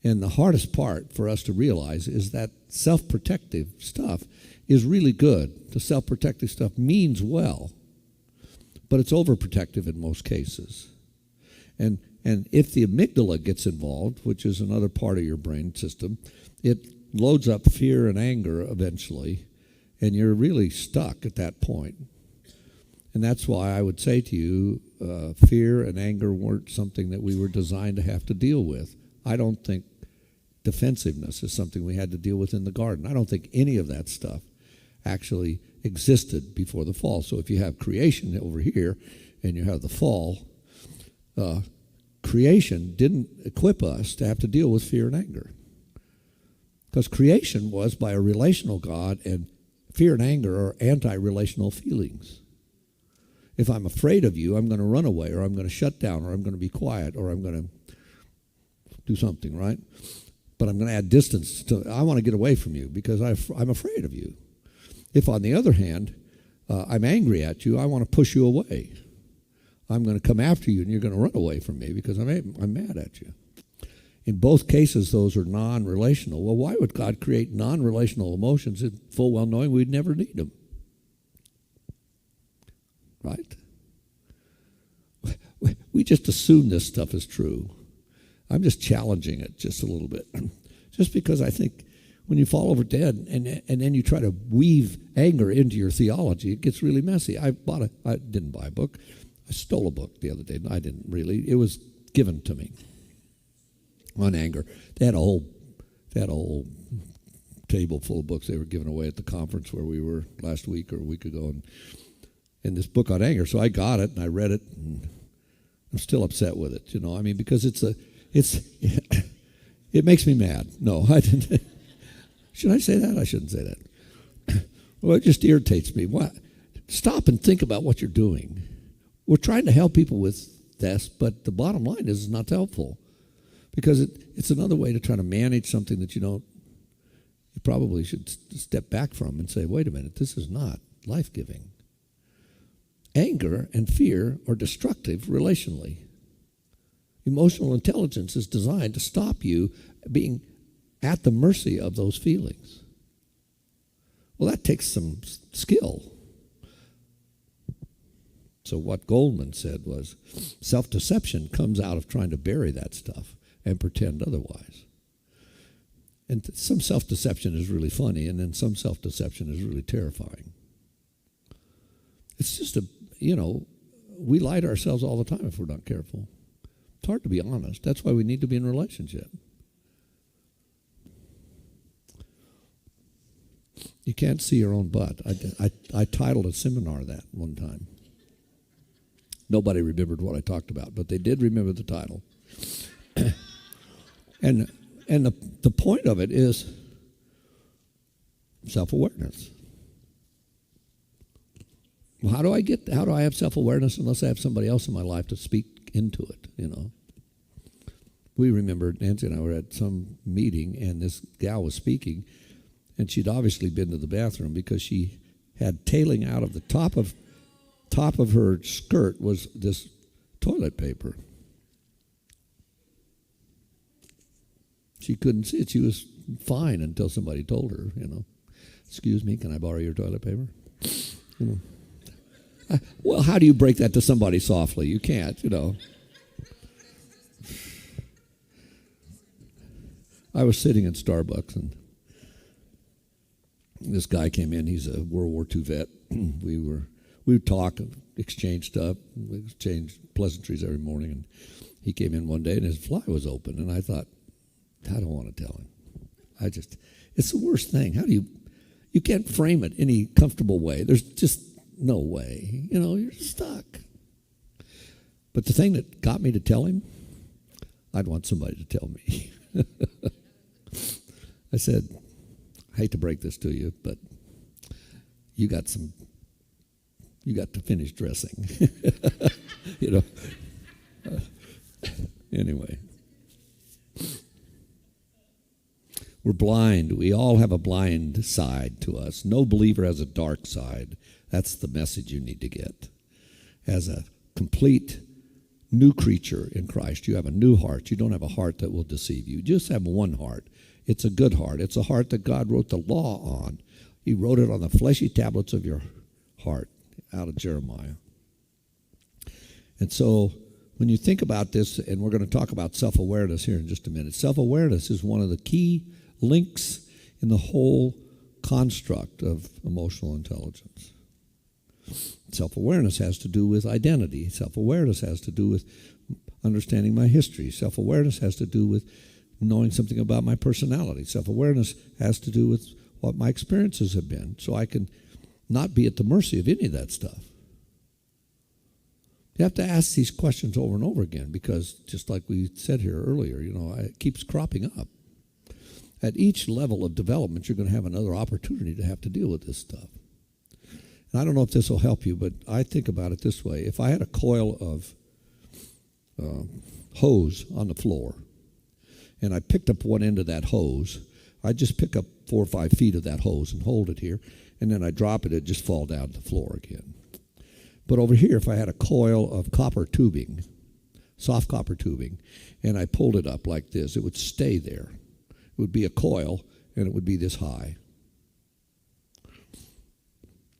And the hardest part for us to realize is that self-protective stuff is really good. The self-protective stuff means well, but it's overprotective in most cases. And if the amygdala gets involved, which is another part of your brain system, it loads up fear and anger eventually, and you're really stuck at that point. And that's why I would say to you, fear and anger weren't something that we were designed to have to deal with. I don't think defensiveness is something we had to deal with in the garden. I don't think any of that stuff actually existed before the fall. So if you have creation over here and you have the fall, creation didn't equip us to have to deal with fear and anger. Because creation was by a relational God, and fear and anger are anti-relational feelings. If I'm afraid of you, I'm going to run away, or I'm going to shut down, or I'm going to be quiet, or I'm going to do something, right? But I'm going to add distance to, I want to get away from you because I'm afraid of you. If, on the other hand, I'm angry at you, I want to push you away. I'm going to come after you, and you're going to run away from me because I'm mad at you. In both cases, those are non-relational. Well, why would God create non-relational emotions in full well knowing we'd never need them? Right? We just assume this stuff is true. I'm just challenging it just a little bit. Just because I think when you fall over dead and then you try to weave anger into your theology, it gets really messy. I didn't buy a book. I stole a book the other day. I didn't really. It was given to me on anger. They had a whole table full of books they were giving away at the conference where we were last week or a week ago, and this book on anger. So I got it and I read it, and I'm still upset with it. I mean, because it makes me mad. No, I didn't. Should I say that? I shouldn't say that. Well, it just irritates me. What? Stop and think about what you're doing. We're trying to help people with this, but the bottom line is it's not helpful, because it's another way to try to manage something that you probably should step back from and say, wait a minute, this is not life-giving. Anger and fear are destructive relationally. Emotional intelligence is designed to stop you being at the mercy of those feelings. Well, that takes some skill. So what Goldman said was, self-deception comes out of trying to bury that stuff and pretend otherwise. And some self-deception is really funny, and then some self-deception is really terrifying. It's just we lie to ourselves all the time if we're not careful. It's hard to be honest. That's why we need to be in a relationship. You can't see your own butt. I titled a seminar that one time. Nobody remembered what I talked about, but they did remember the title. And the point of it is self-awareness. Well, how do I have self-awareness unless I have somebody else in my life to speak into it, We remember Nancy and I were at some meeting, and this gal was speaking, and she'd obviously been to the bathroom because she had tailing out of the top of her skirt was this toilet paper. She couldn't see it. She was fine until somebody told her, excuse me, can I borrow your toilet paper? Well, how do you break that to somebody softly? You can't, I was sitting in Starbucks, and this guy came in. He's a World War II vet. We would talk, exchange stuff, we exchange pleasantries every morning. And he came in one day, and his fly was open. And I thought, I don't want to tell him. It's the worst thing. How do you can't frame it any comfortable way. There's just no way. You're stuck. But the thing that got me to tell him, I'd want somebody to tell me. I said, I hate to break this to you, but you got to finish dressing. Anyway. We're blind. We all have a blind side to us. No believer has a dark side. That's the message you need to get. As a complete new creature in Christ, you have a new heart. You don't have a heart that will deceive you. You just have one heart. It's a good heart. It's a heart that God wrote the law on. He wrote it on the fleshy tablets of your heart, out of Jeremiah. And so when you think about this, and we're going to talk about self-awareness here in just a minute, self-awareness is one of the key links in the whole construct of emotional intelligence. Self-awareness has to do with identity. Self-awareness has to do with understanding my history. Self-awareness has to do with knowing something about my personality. Self-awareness has to do with what my experiences have been, so I can not be at the mercy of any of that stuff. You have to ask these questions over and over again, because just like we said here earlier, it keeps cropping up. At each level of development, you're going to have another opportunity to have to deal with this stuff. And I don't know if this will help you, but I think about it this way. If I had a coil of hose on the floor, and I picked up one end of that hose, I'd just pick up 4 or 5 feet of that hose and hold it here, and then I drop it, it'd just fall down to the floor again. But over here, if I had a coil of copper tubing, soft copper tubing, and I pulled it up like this. It would stay there. It would be a coil, and it would be this high.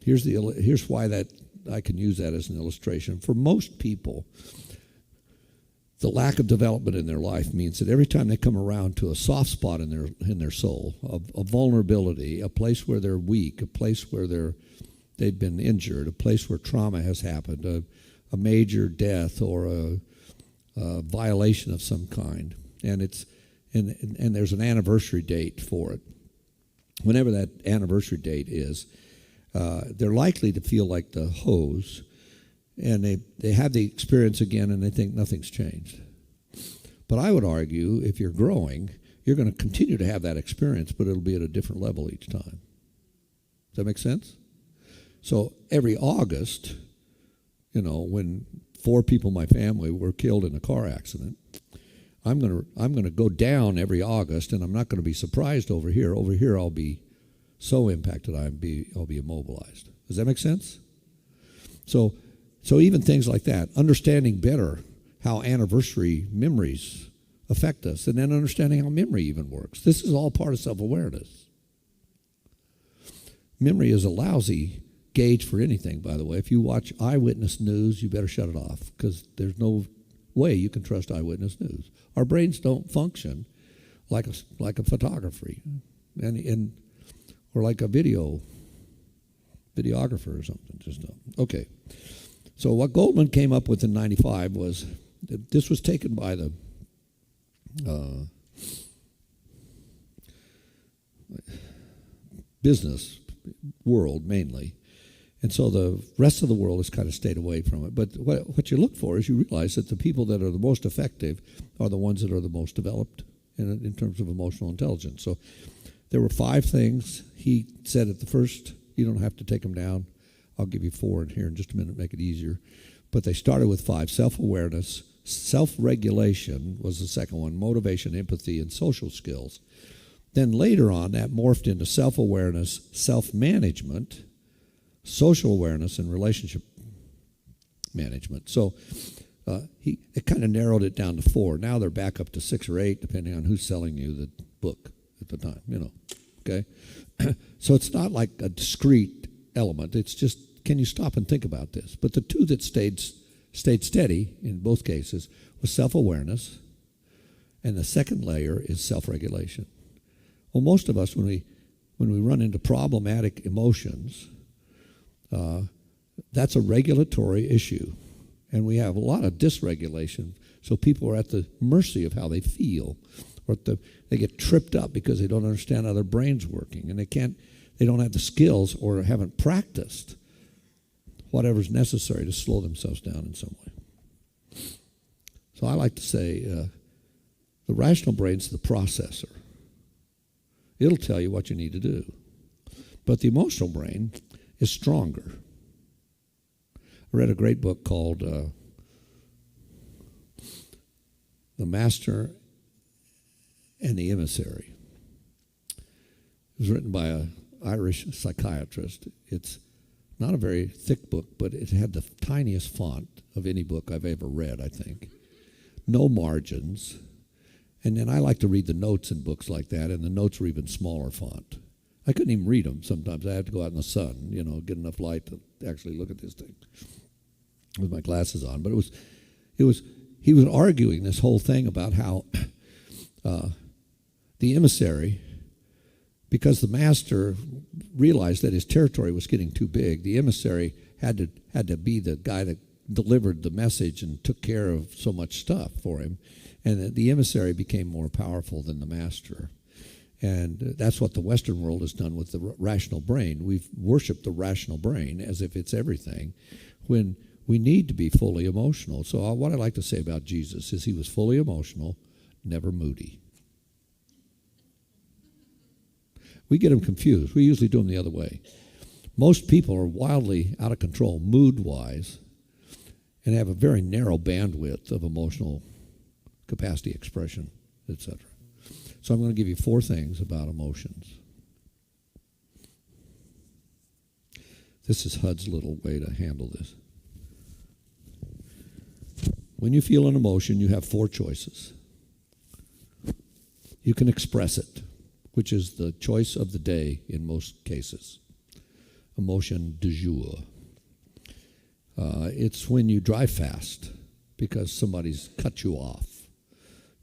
Here's why that I can use that as an illustration. For most people, the lack of development in their life means that every time they come around to a soft spot in their soul, a vulnerability, a place where they're weak, a place where they've been injured, a place where trauma has happened, a major death or a violation of some kind, and there's an anniversary date for it. Whenever that anniversary date is, they're likely to feel like the hose, and they have the experience again, and they think nothing's changed. But I would argue, if you're growing, you're going to continue to have that experience, but it'll be at a different level each time. Does that make sense? So every August, when 4 people in my family were killed in a car accident, I'm going to go down every August, and I'm not going to be surprised over here. Over here, I'll be so impacted I'll be immobilized. Does that make sense? So even things like that, understanding better how anniversary memories affect us, and then understanding how memory even works. This is all part of self-awareness. Memory is a lousy gauge for anything, by the way. If you watch eyewitness news, you better shut it off, because there's no way you can trust eyewitness news. Our brains don't function like a photography, or like a videographer or something. Just okay. So what Goldman came up with in '95 was this was taken by the business world mainly. And so the rest of the world has kind of stayed away from it. But what you look for is you realize that the people that are the most effective are the ones that are the most developed in terms of emotional intelligence. So there were 5 things. He said at the first, you don't have to take them down. I'll give you 4 in here in just a minute, make it easier. But they started with 5. Self-awareness, self-regulation was the second one, motivation, empathy, and social skills. Then later on, that morphed into self-awareness, self-management, social awareness, and relationship management. So it kind of narrowed it down to 4. Now they're back up to 6 or 8, depending on who's selling you the book at the time, okay? So it's not like a discrete element. It's just, can you stop and think about this? But the 2 that stayed steady in both cases was self-awareness, and the second layer is self-regulation. Well, most of us, when we run into problematic emotions, that's a regulatory issue, and we have a lot of dysregulation. So people are at the mercy of how they feel, or they get tripped up because they don't understand how their brain's working, and they don't have the skills or haven't practiced whatever's necessary to slow themselves down in some way. So I like to say the rational brain's the processor. It'll tell you what you need to do. But the emotional brain is stronger. I read a great book called The Master and the Emissary. It was written by an Irish psychiatrist. It's not a very thick book, but it had the tiniest font of any book I've ever read, I think. No margins. And then I like to read the notes in books like that, and the notes were even smaller font. I couldn't even read them sometimes. I had to go out in the sun, get enough light to actually look at this thing with my glasses on. But he was arguing this whole thing about how the emissary, because the master realized that his territory was getting too big, the emissary had to be the guy that delivered the message and took care of so much stuff for him, and the emissary became more powerful than the master. And that's what the Western world has done with the rational brain. We've worshipped the rational brain as if it's everything, when we need to be fully emotional. So what I like to say about Jesus is he was fully emotional, never moody. We get them confused. We usually do them the other way. Most people are wildly out of control mood-wise and have a very narrow bandwidth of emotional capacity, expression, etc. So I'm going to give you 4 things about emotions. This is HUD's little way to handle this. When you feel an emotion, you have 4 choices. You can express it, which is the choice of the day in most cases. Emotion du jour. It's when you drive fast because somebody's cut you off.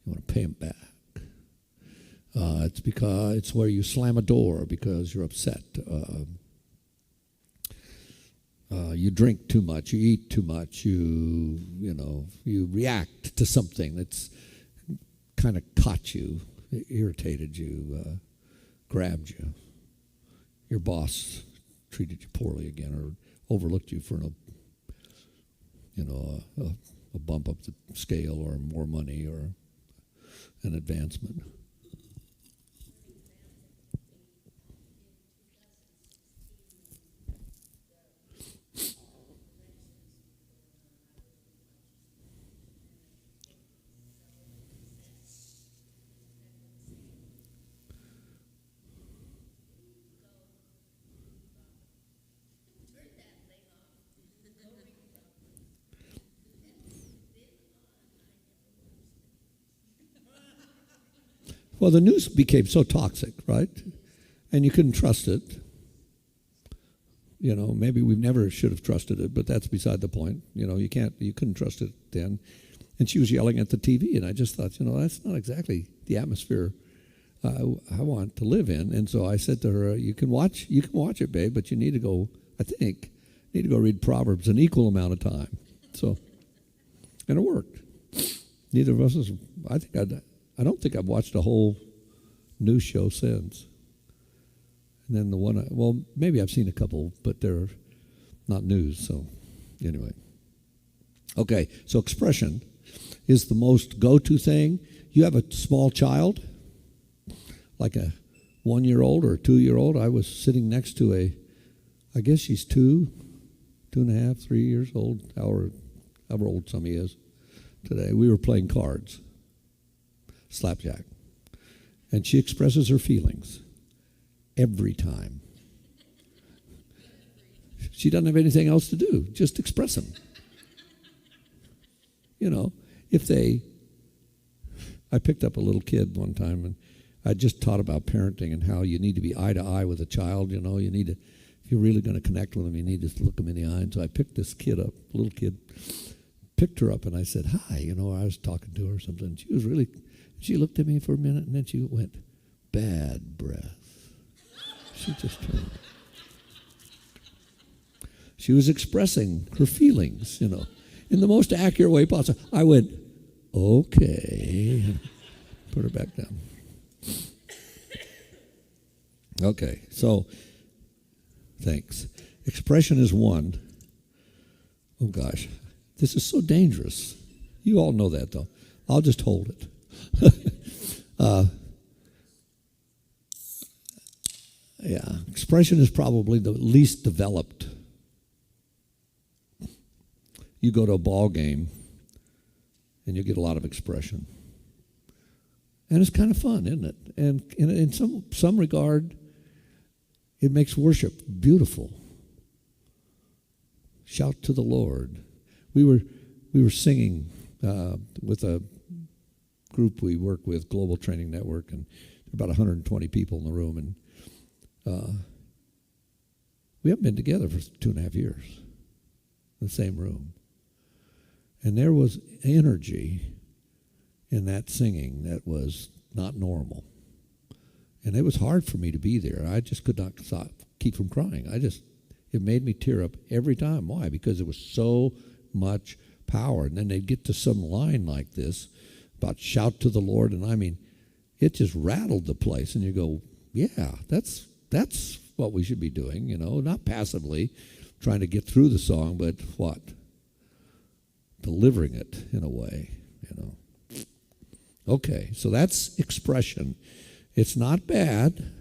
You want to pay them back. It's where you slam a door because you're upset. You drink too much. You eat too much. You react to something that's kind of caught you, irritated you, grabbed you. Your boss treated you poorly again, or overlooked you for a bump up the scale, or more money, or an advancement. Well, the news became so toxic, right? And you couldn't trust it. Maybe we never should have trusted it, but that's beside the point. You couldn't trust it then. And she was yelling at the TV, and I just thought, that's not exactly the atmosphere I want to live in. And so I said to her, you can watch it, babe, but you need to go read Proverbs an equal amount of time. So, and it worked. Neither of us I don't think I've watched a whole news show since. And then maybe I've seen a couple, but they're not news, so anyway. Okay, so expression is the most go-to thing. You have a small child, like a 1-year-old or a 2-year-old. I was sitting next to I guess she's 2.5, 3 years old, however old some he is today. We were playing cards. Slapjack. And she expresses her feelings every time. She doesn't have anything else to do, just express them. I picked up a little kid one time, and I just taught about parenting and how you need to be eye to eye with a child. You need to, if you're really going to connect with them, you need to look them in the eye. And so I picked this kid up, little kid, picked her up, and I said, hi. I was talking to her or something. She looked at me for a minute, and then she went, bad breath. She just turned. She was expressing her feelings, in the most accurate way possible. I went, okay. Put her back down. Okay, so, thanks. Expression is one. Oh, gosh. This is so dangerous. You all know that, though. I'll just hold it. Expression is probably the least developed. You go to a ball game and you get a lot of expression. And it's kind of fun, isn't it? And in some regard, it makes worship beautiful. Shout to the Lord. We were singing with a group we work with, Global Training Network, and there are about 120 people in the room, and we haven't been together for 2.5 years in the same room. And there was energy in that singing that was not normal. And it was hard for me to be there. I just could not keep from crying. It made me tear up every time. Why? Because it was so much power. And then they'd get to some line like this about shout to the Lord, and it just rattled the place. And you go, yeah, that's what we should be doing, not passively trying to get through the song, but what? Delivering it in a way, Okay, so that's expression. It's not bad,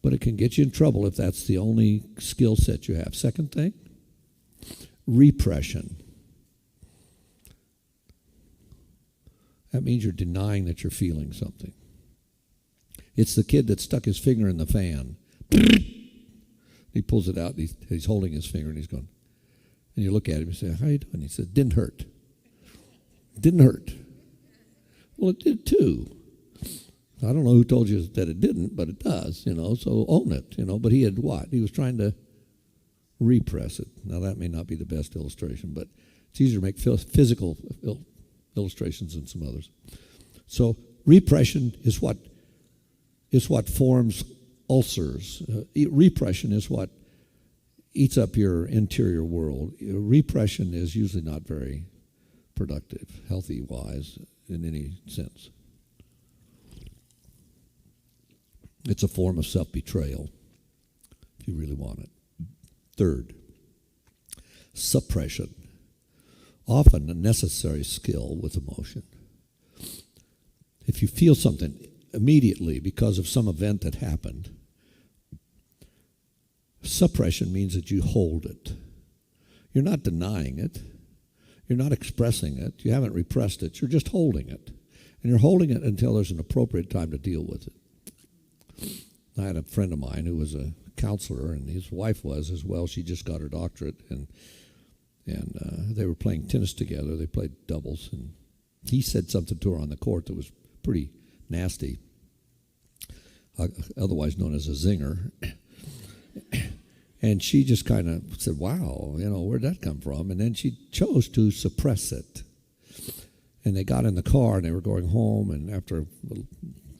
but it can get you in trouble if that's the only skill set you have. Second thing, repression. That means you're denying that you're feeling something. It's the kid that stuck his finger in the fan. He pulls it out, and he's holding his finger, and he's going, and you look at him and say, how you doing? He says, didn't hurt. Didn't hurt. Well, it did too. I don't know who told you that it didn't, but it does, so own it, But he had what? He was trying to repress it. Now, that may not be the best illustration, but it's easier to make physical illustrations than some others. So repression is what forms ulcers. Repression is what eats up your interior world. Repression is usually not very productive, healthy-wise, in any sense. It's a form of self-betrayal, if you really want it. Third, suppression. Often a necessary skill with emotion. If you feel something immediately because of some event that happened, suppression means that you hold it. You're not denying it. You're not expressing it. You haven't repressed it. You're just holding it. And you're holding it until there's an appropriate time to deal with it. I had a friend of mine who was a counselor, and his wife was as well. She just got her doctorate, and they were playing tennis together. They played doubles, and he said something to her on the court that was pretty nasty, otherwise known as a zinger. And she just kind of said, wow, where'd that come from? And then she chose to suppress it. And they got in the car, and they were going home, and after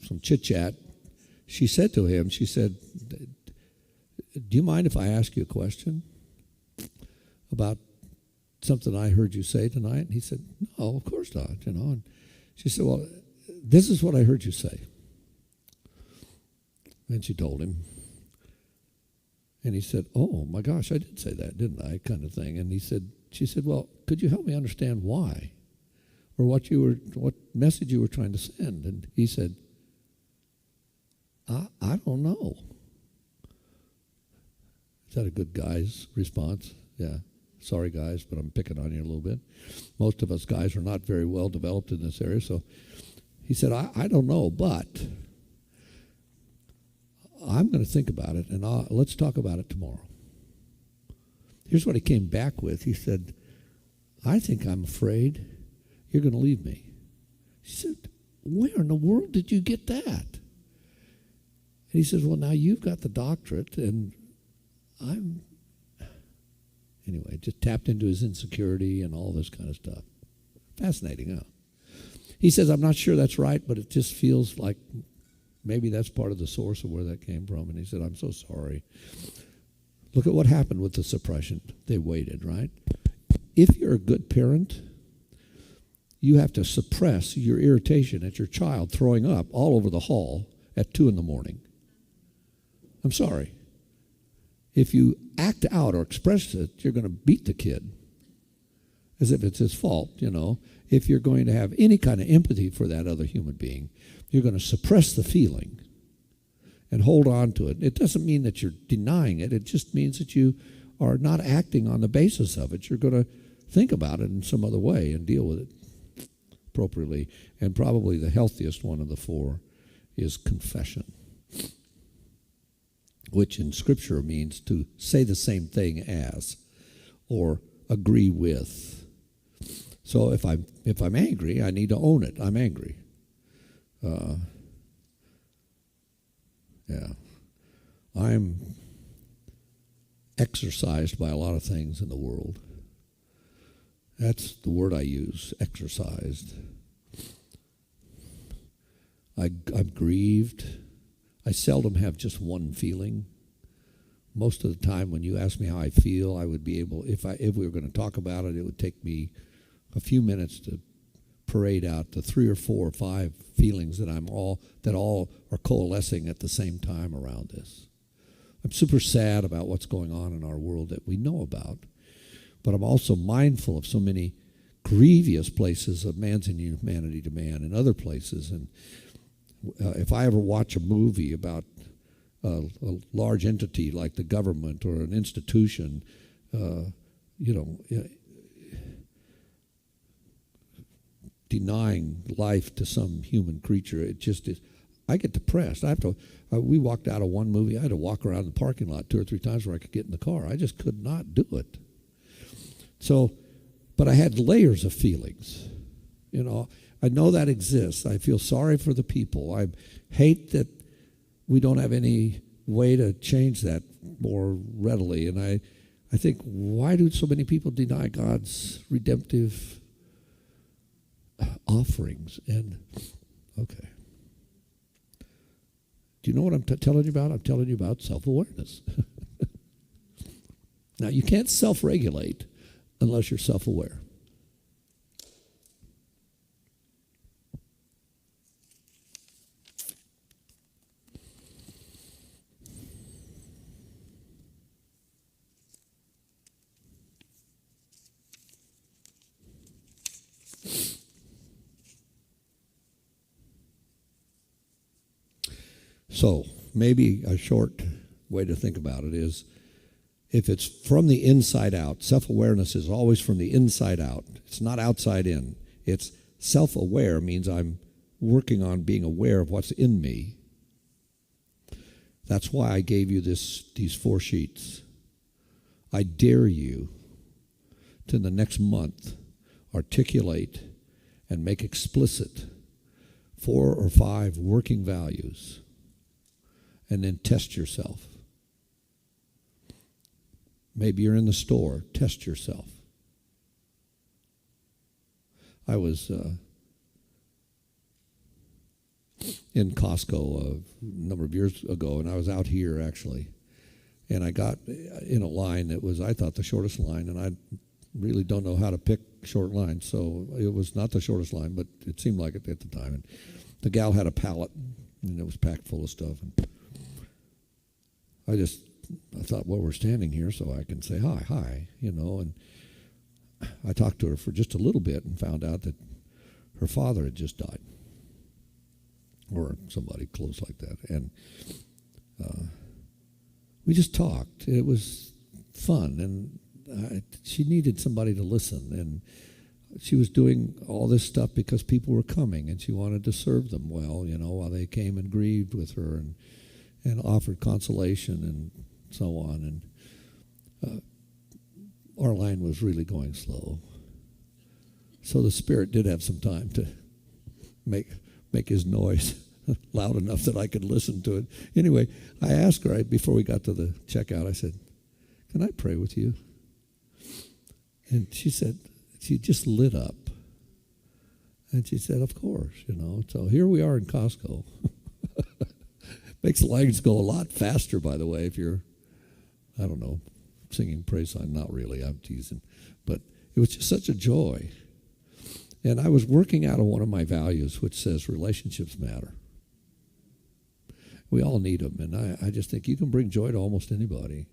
some chit-chat, she said to him, do you mind if I ask you a question about something I heard you say tonight? And he said, no, of course not, And she said, well, this is what I heard you say. And she told him. And he said, oh, my gosh, I did say that, didn't I, kind of thing. And she said, well, could you help me understand why? Or what message you were trying to send? And he said, I don't know. Is that a good guy's response? Yeah. Sorry, guys, but I'm picking on you a little bit. Most of us guys are not very well developed in this area. So he said, I don't know, but I'm going to think about it, and let's talk about it tomorrow. Here's what he came back with. He said, I think I'm afraid you're going to leave me. She said, where in the world did you get that? And he says, well, now you've got the doctorate, and anyway, just tapped into his insecurity and all this kind of stuff. Fascinating, huh? He says, I'm not sure that's right, but it just feels like maybe that's part of the source of where that came from. And he said, I'm so sorry. Look at what happened with the suppression. They waited, right? If you're a good parent, you have to suppress your irritation at your child throwing up all over the hall at 2 in.the.morning. I'm sorry. If you act out or express it, you're going to beat the kid as if it's his fault, If you're going to have any kind of empathy for that other human being, you're going to suppress the feeling and hold on to it. It doesn't mean that you're denying it. It just means that you are not acting on the basis of it. You're going to think about it in some other way and deal with it appropriately. And probably the healthiest one of the 4 is confession, which in Scripture means to say the same thing as or agree with. So if I'm angry, I need to own it. I'm angry. I'm exercised by a lot of things in the world. That's the word I use, exercised. I'm grieved. I seldom have just one feeling. Most of the time when you ask me how I feel, I would be able, if we were going to talk about it, it would take me a few minutes to parade out the 3 or 4 or 5 feelings that all are coalescing at the same time around this. I'm super sad about what's going on in our world that we know about, but I'm also mindful of so many grievous places of man's inhumanity to man and other places. And if I ever watch a movie about a large entity like the government or an institution, denying life to some human creature, it just is. I get depressed. I have to. We walked out of one movie. I had to walk around the parking lot 2 or 3 times where I could get in the car. I just could not do it. So, but I had layers of feelings. You know, I know that exists. I feel sorry for the people. I hate that we don't have any way to change that more readily. And I think, why do so many people deny God's redemptive offerings? And, okay. Do you know what I'm telling you about? I'm telling you about self-awareness. Now, you can't self-regulate unless you're self-aware. So maybe a short way to think about it is, if it's from the inside out, self-awareness is always from the inside out. It's not outside in. It's self-aware means I'm working on being aware of what's in me. That's why I gave you these 4 sheets. I dare you to, the next month, articulate and make explicit 4 or 5 working values, and then test yourself. Maybe you're in the store. Test yourself. I was in Costco a number of years ago, and I was out here, actually. And I got in a line that was, I thought, the shortest line, and I really don't know how to pick short lines, so it was not the shortest line, but it seemed like it at the time. And the gal had a pallet, and it was packed full of stuff. And I thought, well, we're standing here, so I can say hi, you know. And I talked to her for just a little bit and found out that her father had just died, or somebody close like that. And we just talked. It was fun, and she needed somebody to listen. And she was doing all this stuff because people were coming, and she wanted to serve them well, you know, while they came and grieved with her and offered consolation and so on. And our line was really going slow. So the Spirit did have some time to make his noise loud enough that I could listen to it. Anyway, I asked her before we got to the checkout, I said, "Can I pray with you?" And she said, she just lit up. And she said, "Of course, you know." So here we are in Costco. Makes the lines go a lot faster, by the way, if you're, I don't know, singing praise song. Not really, I'm teasing. But it was just such a joy. And I was working out of one of my values, which says relationships matter. We all need them, and I just think you can bring joy to almost anybody.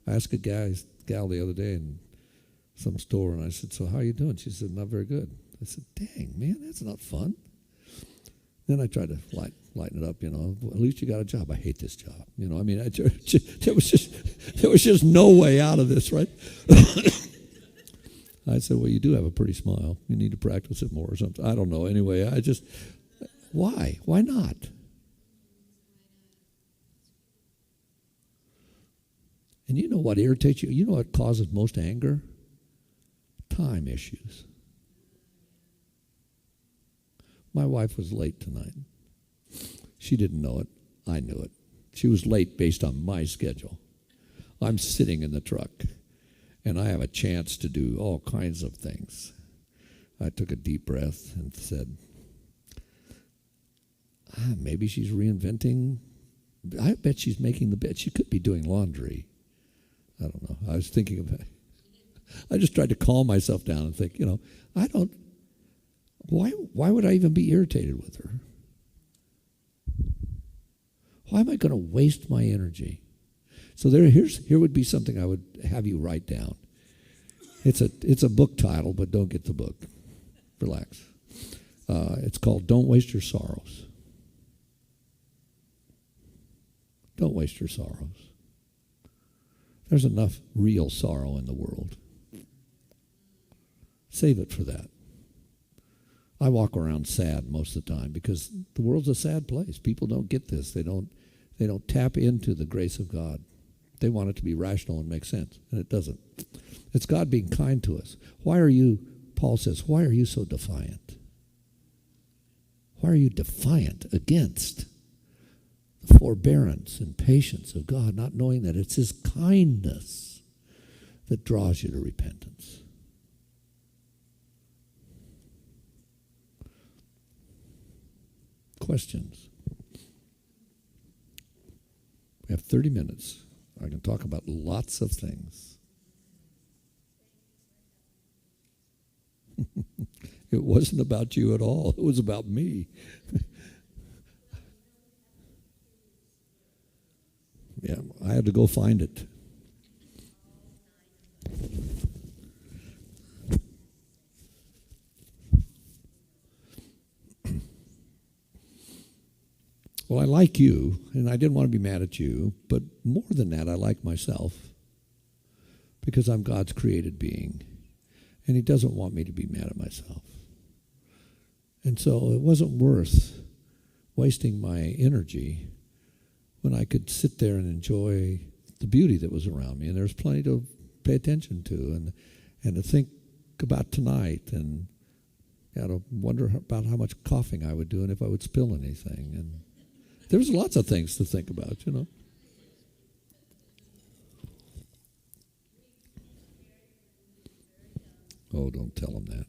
I asked a gal the other day in some store, and I said, "So how you doing?" She said, "Not very good." I said, "Dang, man, that's not fun." Then I tried to lighten it up, you know. "Well, at least you got a job." "I hate this job." You know, I mean, there was just no way out of this, right? I said, "Well, you do have a pretty smile. You need to practice it more or something." I don't know. Anyway, why? Why not? And you know what irritates you? You know what causes most anger? Time issues. My wife was late tonight. She didn't know it. I knew it. She was late based on my schedule. I'm sitting in the truck, and I have a chance to do all kinds of things. I took a deep breath and said, maybe she's reinventing. I bet she's making the bed. She could be doing laundry. I don't know. I was thinking of it. I just tried to calm myself down and think, you know, why would I even be irritated with her? Why am I going to waste my energy? So here would be something I would have you write down. It's a book title, but don't get the book. Relax. It's called "Don't Waste Your Sorrows." Don't waste your sorrows. There's enough real sorrow in the world. Save it for that. I walk around sad most of the time because the world's a sad place. People don't get this. They don't tap into the grace of God. They want it to be rational and make sense, and it doesn't. It's God being kind to us. Paul says, why are you so defiant? Why are you defiant against the forbearance and patience of God, not knowing that it's His kindness that draws you to repentance? Questions? We have 30 minutes. I can talk about lots of things. It wasn't about you at all. It was about me. Yeah, I had to go find it. Well, I like you, and I didn't want to be mad at you, but more than that, I like myself because I'm God's created being, and He doesn't want me to be mad at myself. And so it wasn't worth wasting my energy when I could sit there and enjoy the beauty that was around me, and there's plenty to pay attention to and to think about tonight, and to wonder about how much coughing I would do and if I would spill anything. And there's lots of things to think about, you know. Oh, don't tell them that.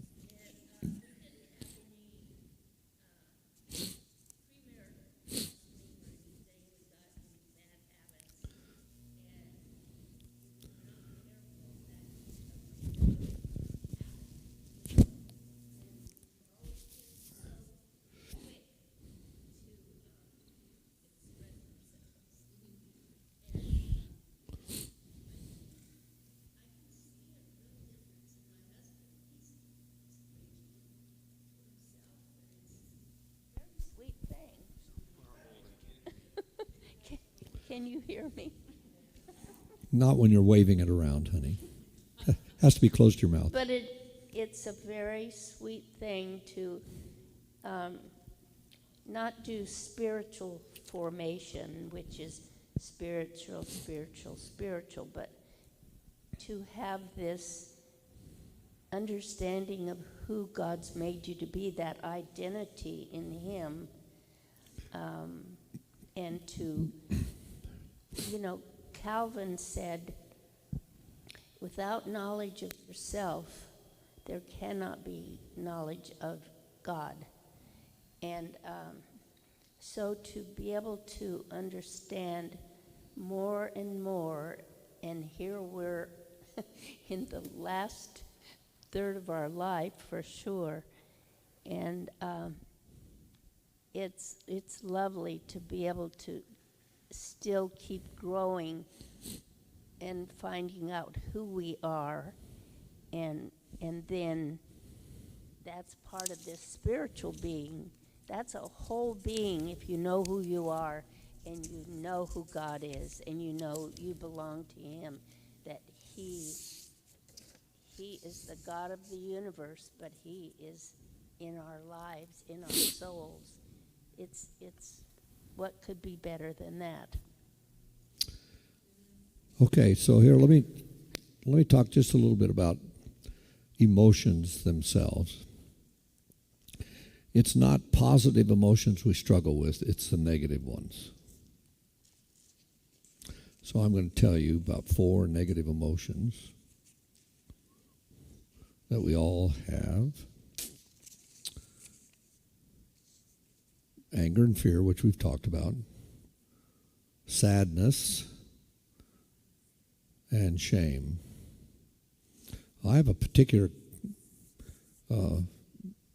Can you hear me? Not when you're waving it around, honey. Has to be close to your mouth. But it's a very sweet thing to not do spiritual formation, which is spiritual, but to have this understanding of who God's made you to be, that identity in Him, and to, Calvin said, without knowledge of yourself, there cannot be knowledge of God. And so to be able to understand more and more, and here we're in the last third of our life for sure, and it's lovely to be able to still keep growing and finding out who we are, and then that's part of this spiritual being. That's a whole being if you know who you are and you know who God is and you know you belong to Him, that He is the God of the universe, but He is in our lives, in our souls. It's what could be better than that? Okay, so here let me talk just a little bit about emotions themselves. It's not positive emotions we struggle with, it's the negative ones. So I'm going to tell you about 4 negative emotions that we all have. Anger and fear, which we've talked about. Sadness and shame. I have a particular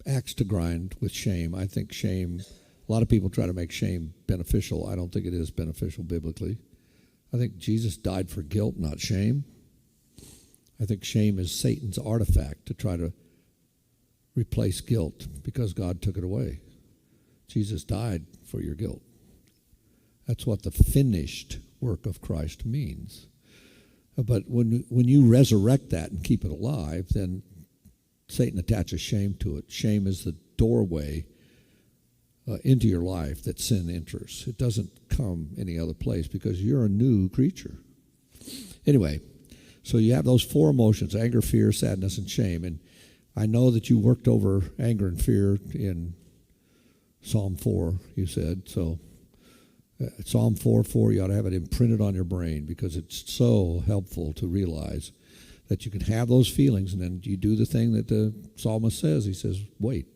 axe to grind with shame. I think shame, a lot of people try to make shame beneficial. I don't think it is beneficial biblically. I think Jesus died for guilt, not shame. I think shame is Satan's artifact to try to replace guilt because God took it away. Jesus died for your guilt. That's what the finished work of Christ means. But when you resurrect that and keep it alive, then Satan attaches shame to it. Shame is the doorway into your life that sin enters. It doesn't come any other place because you're a new creature. Anyway, so you have those 4 emotions: anger, fear, sadness, and shame. And I know that you worked over anger and fear in Psalm 4, you said. So Psalm 4:4, you ought to have it imprinted on your brain because it's so helpful to realize that you can have those feelings and then you do the thing that the psalmist says. He says, wait.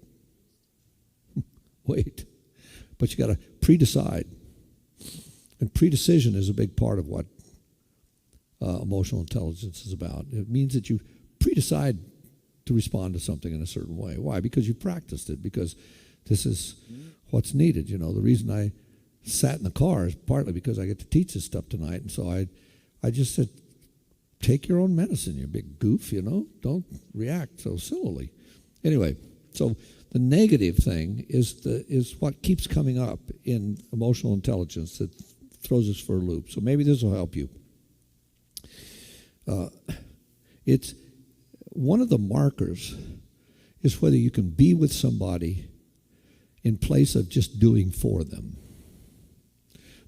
Wait. But you got to pre-decide. And pre-decision is a big part of what emotional intelligence is about. It means that you pre-decide to respond to something in a certain way. Why? Because you practiced it, because this is what's needed. You know, the reason I sat in the car is partly because I get to teach this stuff tonight, and so I just said, take your own medicine, you big goof, you know. Don't react so sillily. Anyway, so the negative thing is what keeps coming up in emotional intelligence that throws us for a loop. So maybe this will help you. It's one of the markers is whether you can be with somebody in place of just doing for them.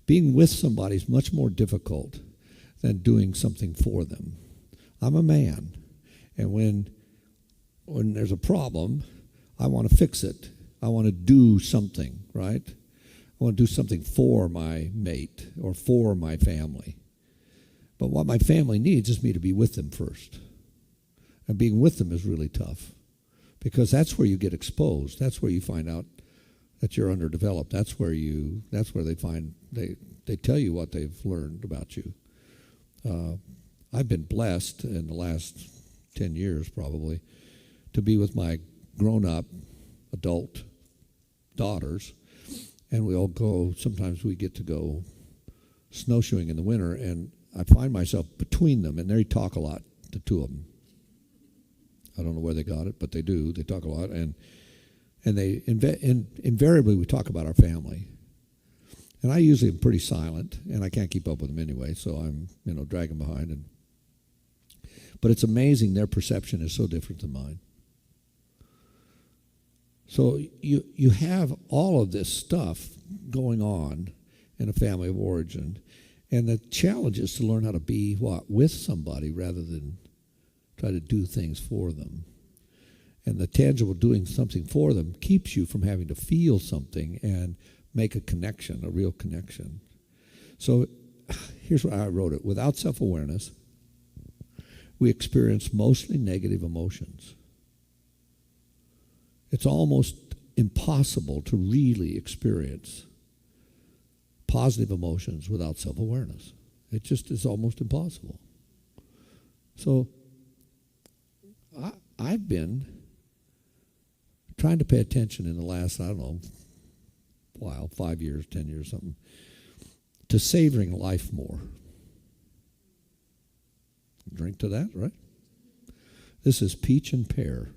Being with somebody is much more difficult than doing something for them. I'm a man, and when there's a problem, I want to fix it. I want to do something, right? I want to do something for my mate or for my family. But what my family needs is me to be with them first. And being with them is really tough because that's where you get exposed. That's where you find out that you're underdeveloped. That's where they find, they tell you what they've learned about you. I've been blessed in the last 10 years probably to be with my grown-up adult daughters, and we all go, sometimes we get to go snowshoeing in the winter, and I find myself between them, and they talk a lot, the two of them. I don't know where they got it, but they do. They talk a lot, and they invariably we talk about our family. And I usually am pretty silent, and I can't keep up with them anyway, so I'm dragging behind. But it's amazing their perception is so different than mine. So you have all of this stuff going on in a family of origin, and the challenge is to learn how to be with somebody rather than try to do things for them. And the tangible doing something for them keeps you from having to feel something and make a connection, a real connection. So here's what I wrote it. Without self-awareness, we experience mostly negative emotions. It's almost impossible to really experience positive emotions without self-awareness. It just is almost impossible. So I've been trying to pay attention in the last, 5 years, 10 years, something, to savoring life more. Drink to that, right? This is peach and pear.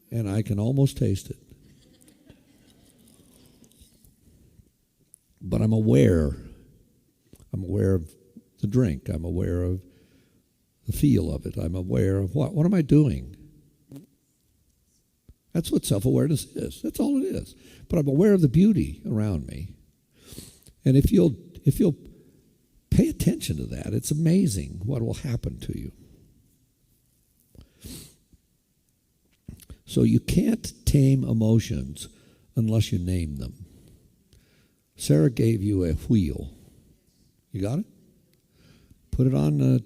And I can almost taste it. But I'm aware. I'm aware of the drink. I'm aware of the feel of it. I'm aware of what am I doing? That's what self-awareness is. That's all it is. But I'm aware of the beauty around me. And if you'll pay attention to that, it's amazing what will happen to you. So you can't tame emotions unless you name them. Sarah gave you a wheel. You got it? Put it on the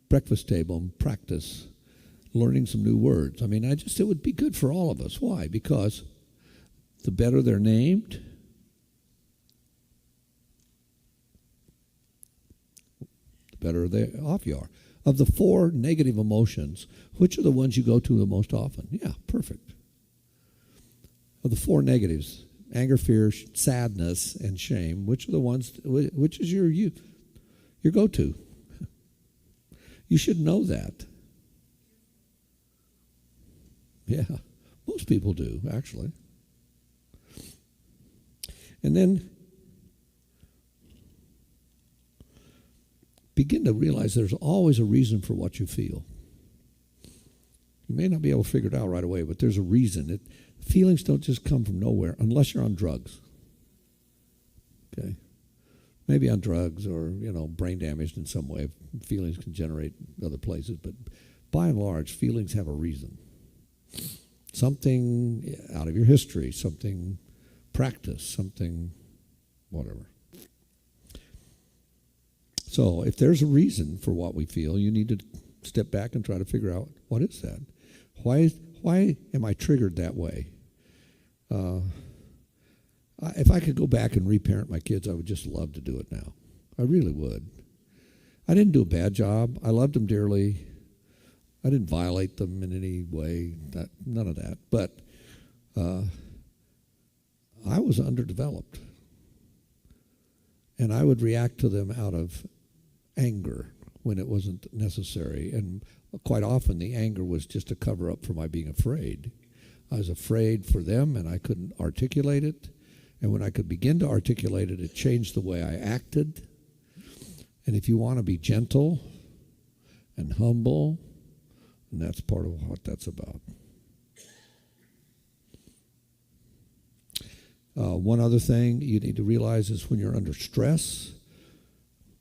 breakfast table and practice learning some new words. It would be good for all of us. Why? Because the better they're named, the better off you are. Of the 4 negative emotions, which are the ones you go to the most often? Yeah, perfect. Of the 4 negatives, anger, fear, sadness, and shame, which are the ones, which is your go-to? You should know that. Yeah, most people do, actually. And then begin to realize there's always a reason for what you feel. You may not be able to figure it out right away, but there's a reason. Feelings don't just come from nowhere unless you're on drugs. Okay? Maybe on drugs or, brain damaged in some way. Feelings can generate other places, but by and large, feelings have a reason. something out of your history, something practice, something whatever. So if there's a reason for what we feel, you need to step back and try to figure out, what is that? Why am I triggered that way? If I could go back and reparent my kids, I would just love to do it now. I really would. I didn't do a bad job. I loved them dearly. I didn't violate them in any way, none of that. But I was underdeveloped. And I would react to them out of anger when it wasn't necessary. And quite often the anger was just a cover-up for my being afraid. I was afraid for them, and I couldn't articulate it. And when I could begin to articulate it, it changed the way I acted. And if you want to be gentle and humble, and that's part of what that's about. One other thing you need to realize is when you're under stress,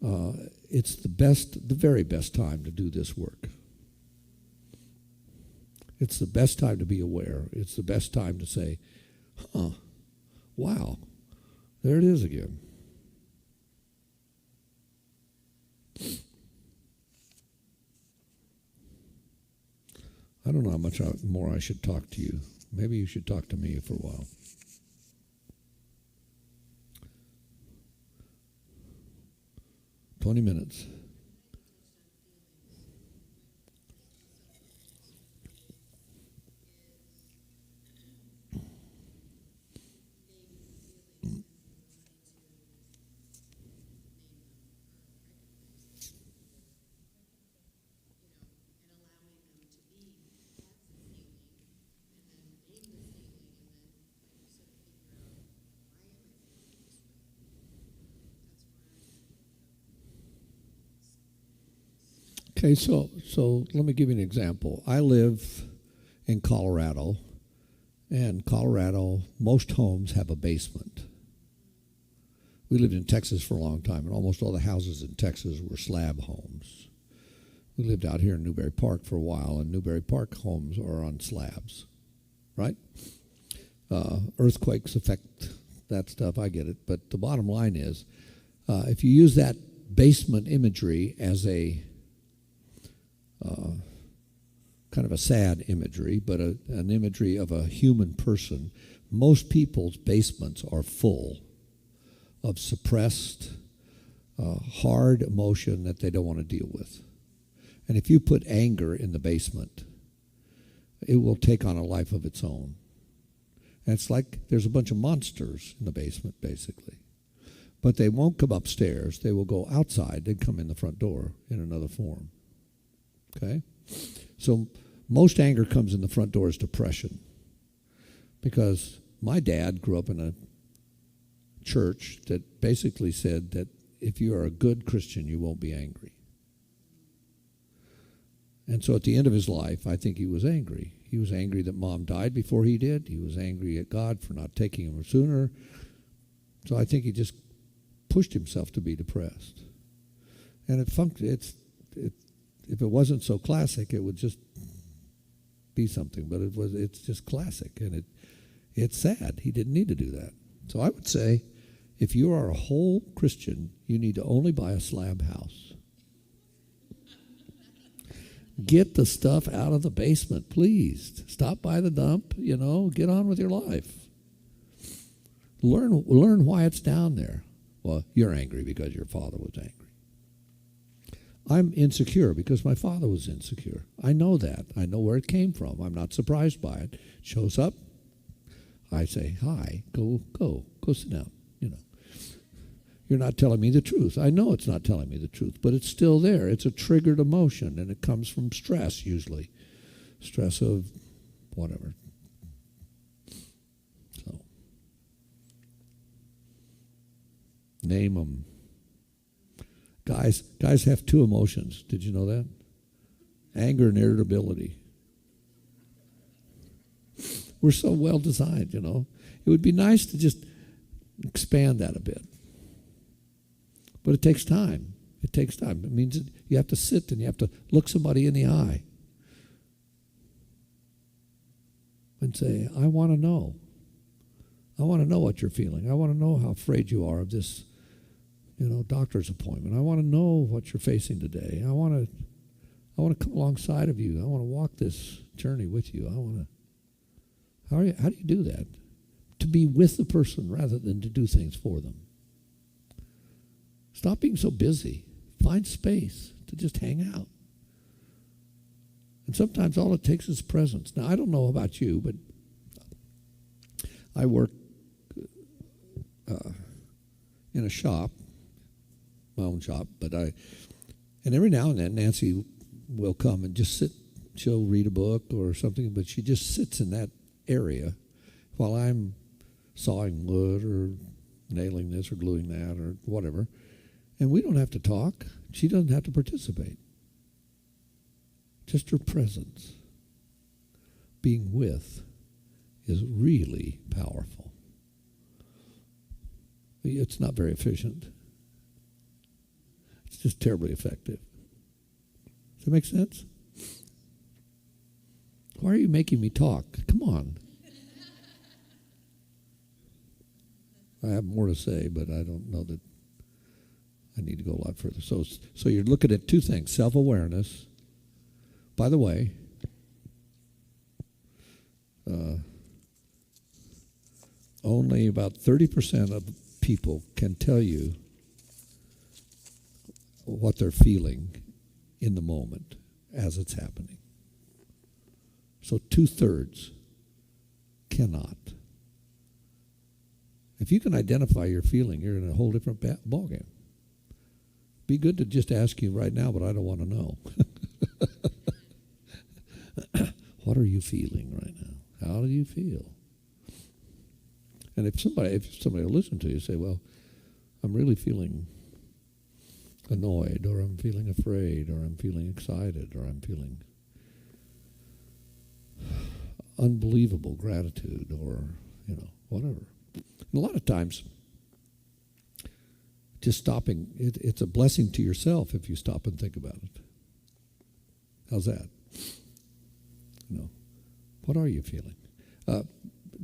it's the very best time to do this work. It's the best time to be aware. It's the best time to say, wow, there it is again. I don't know how much more I should talk to you. Maybe you should talk to me for a while. "20 minutes. Okay, so let me give you an example. I live in Colorado, and Colorado, most homes have a basement. We lived in Texas for a long time, and almost all the houses in Texas were slab homes. We lived out here in Newberry Park for a while, and Newberry Park homes are on slabs, right? Earthquakes affect that stuff, I get it, but the bottom line is, if you use that basement imagery as a kind of a sad imagery, but an imagery of a human person, most people's basements are full of suppressed, hard emotion that they don't want to deal with. And if you put anger in the basement, it will take on a life of its own. And it's like there's a bunch of monsters in the basement, basically. But they won't come upstairs. They will go outside and come in the front door in another form. Okay? So most anger comes in the front door as depression. Because my dad grew up in a church that basically said that if you are a good Christian, you won't be angry. And so at the end of his life, I think he was angry. He was angry that Mom died before he did. He was angry at God for not taking him sooner. So I think he just pushed himself to be depressed. And if it wasn't so classic, it would just be something. But it's just classic, and it's sad. He didn't need to do that. So I would say, if you are a whole Christian, you need to only buy a slab house. Get the stuff out of the basement, please. Stop by the dump, get on with your life. Learn why it's down there. Well, you're angry because your father was angry. I'm insecure because my father was insecure. I know that. I know where it came from. I'm not surprised by it. It shows up. I say, hi, go sit down. You're not telling me the truth. I know it's not telling me the truth, but it's still there. It's a triggered emotion, and it comes from stress usually. Stress of whatever. So, name them. Guys have two emotions. Did you know that? Anger and irritability. We're so well designed, It would be nice to just expand that a bit. But it takes time. It takes time. It means that you have to sit and you have to look somebody in the eye. and say, I want to know. I want to know what you're feeling. I want to know how afraid you are of this, doctor's appointment. I want to know what you're facing today. I want to come alongside of you. I want to walk this journey with you. How do you do that? To be with the person rather than to do things for them. Stop being so busy. Find space to just hang out. And sometimes all it takes is presence. Now, I don't know about you, but I work in a shop, my own shop, and every now and then Nancy will come and just sit. She'll read a book or something, but she just sits in that area while I'm sawing wood or nailing this or gluing that or whatever. And we don't have to talk. She doesn't have to participate. Just her presence, being with, is really powerful. It's not very efficient. It's just terribly effective. Does that make sense? Why are you making me talk? Come on. I have more to say, but I don't know that I need to go a lot further. So you're looking at two things: self-awareness. By the way, only about 30% of people can tell you what they're feeling in the moment as it's happening. So 2/3 cannot. If you can identify your feeling, you're in a whole different ballgame. Be good to just ask you right now, but I don't want to know. What are you feeling right now? How do you feel? And if somebody will listen to you, say, well, I'm really feeling annoyed, or I'm feeling afraid, or I'm feeling excited, or I'm feeling unbelievable gratitude, or, whatever. And a lot of times, just stopping, it's a blessing to yourself if you stop and think about it. How's that? What are you feeling?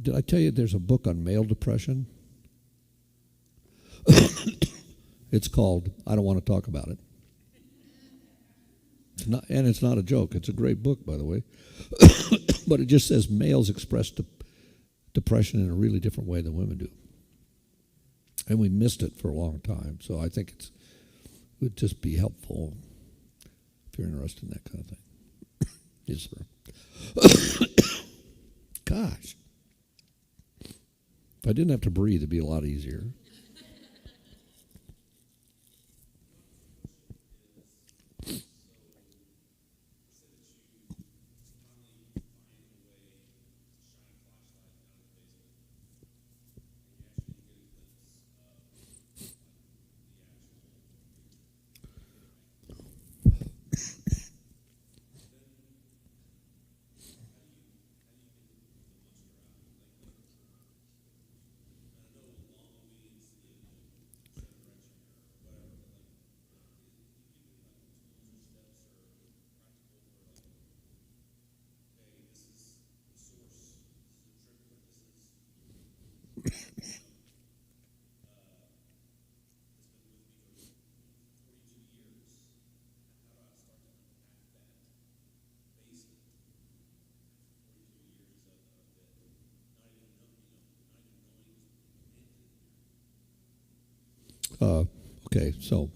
Did I tell you there's a book on male depression? It's called I Don't Want to Talk About It. It's not a joke. It's a great book, by the way. But it just says males express depression in a really different way than women do. And we missed it for a long time. So I think it would just be helpful if you're interested in that kind of thing. Yes, sir. Gosh. If I didn't have to breathe, it'd be a lot easier. Okay, so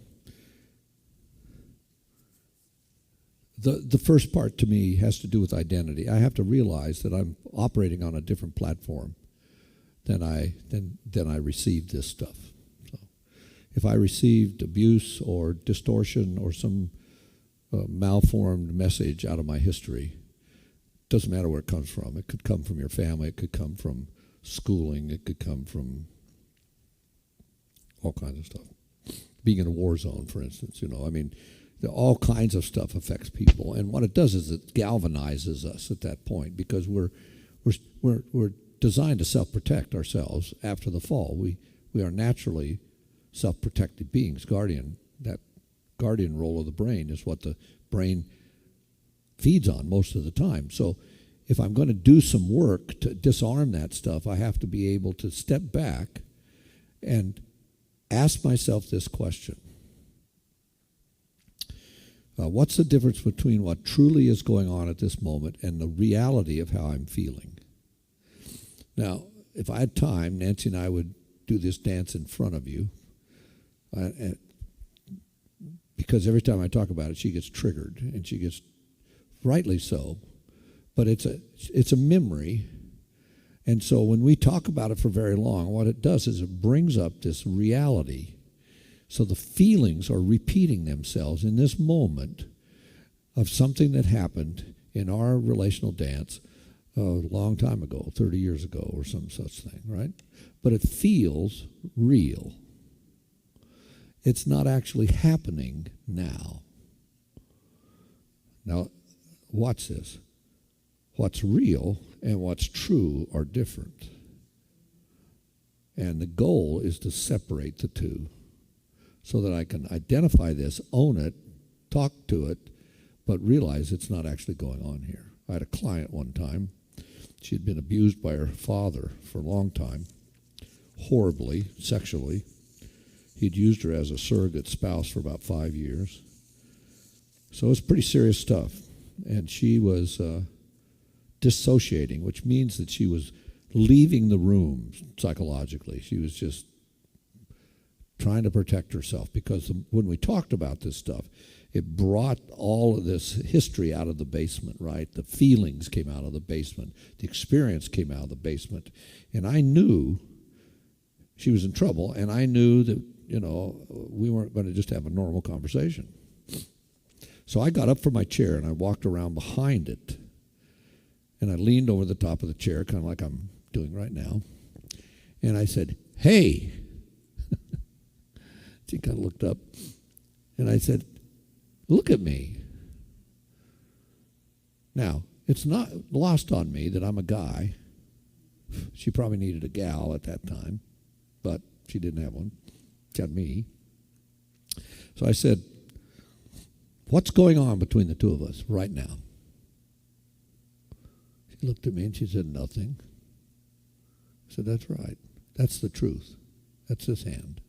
the first part to me has to do with identity. I have to realize that I'm operating on a different platform than I received this stuff. So if I received abuse or distortion or some malformed message out of my history, doesn't matter where it comes from. It could come from your family. It could come from schooling. It could come from all kinds of stuff. Being in a war zone, for instance, all kinds of stuff affects people, and what it does is it galvanizes us at that point because we're designed to self-protect ourselves after the fall. We are naturally self-protective beings. That guardian role of the brain is what the brain feeds on most of the time. So if I'm going to do some work to disarm that stuff, I have to be able to step back and ask myself this question. What's the difference between what truly is going on at this moment and the reality of how I'm feeling? Now, if I had time, Nancy and I would do this dance in front of you. Because every time I talk about it, she gets triggered, and she gets rightly so. But it's a memory. And so when we talk about it for very long, what it does is it brings up this reality. So the feelings are repeating themselves in this moment of something that happened in our relational dance a long time ago, 30 years ago or some such thing, right? But it feels real. It's not actually happening now. Now, watch this. What's real and what's true are different. And the goal is to separate the two so that I can identify this, own it, talk to it, but realize it's not actually going on here. I had a client one time. She had been abused by her father for a long time, horribly, sexually. He'd used her as a surrogate spouse for about 5 years. So it's pretty serious stuff. And she was dissociating, which means that she was leaving the room psychologically. She was just trying to protect herself, because when we talked about this stuff, it brought all of this history out of the basement, right? The feelings came out of the basement. The experience came out of the basement. And I knew she was in trouble, and I knew that, we weren't going to just have a normal conversation. So I got up from my chair, and I walked around behind it, and I leaned over the top of the chair, kind of like I'm doing right now, and I said, "Hey." She kind of looked up, and I said, "Look at me." Now, it's not lost on me that I'm a guy. She probably needed a gal at that time, but she didn't have one. She had me. So I said, "What's going on between the two of us right now?" She looked at me and she said, "Nothing." I said, "That's right. That's the truth. That's his hand."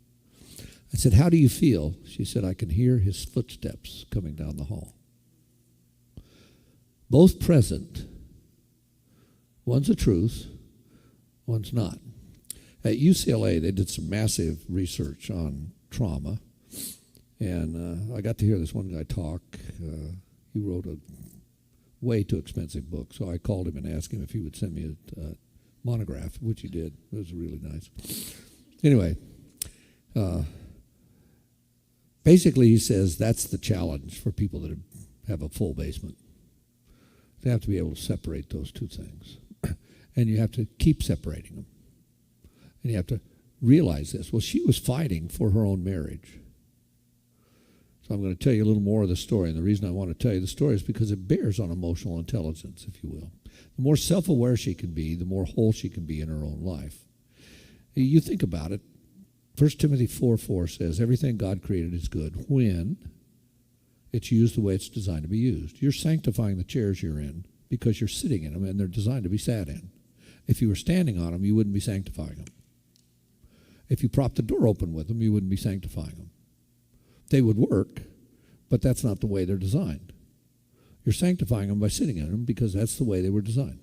I said, "How do you feel?" She said, "I can hear his footsteps coming down the hall." Both present. One's the truth, one's not. At UCLA, they did some massive research on trauma, and I got to hear this one guy talk. He wrote a way too expensive book, so I called him and asked him if he would send me a monograph, which he did. It was really nice. Anyway, basically he says that's the challenge for people that have a full basement. They have to be able to separate those two things. And you have to keep separating them. And you have to realize this. Well, she was fighting for her own marriage. So I'm going to tell you a little more of the story. And the reason I want to tell you the story is because it bears on emotional intelligence, if you will. The more self-aware she can be, the more whole she can be in her own life. You think about it. 1 Timothy 4:4 says, everything God created is good when it's used the way it's designed to be used. You're sanctifying the chairs you're in because you're sitting in them, and they're designed to be sat in. If you were standing on them, you wouldn't be sanctifying them. If you propped the door open with them, you wouldn't be sanctifying them. They would work, but that's not the way they're designed. You're sanctifying them by sitting in them because that's the way they were designed.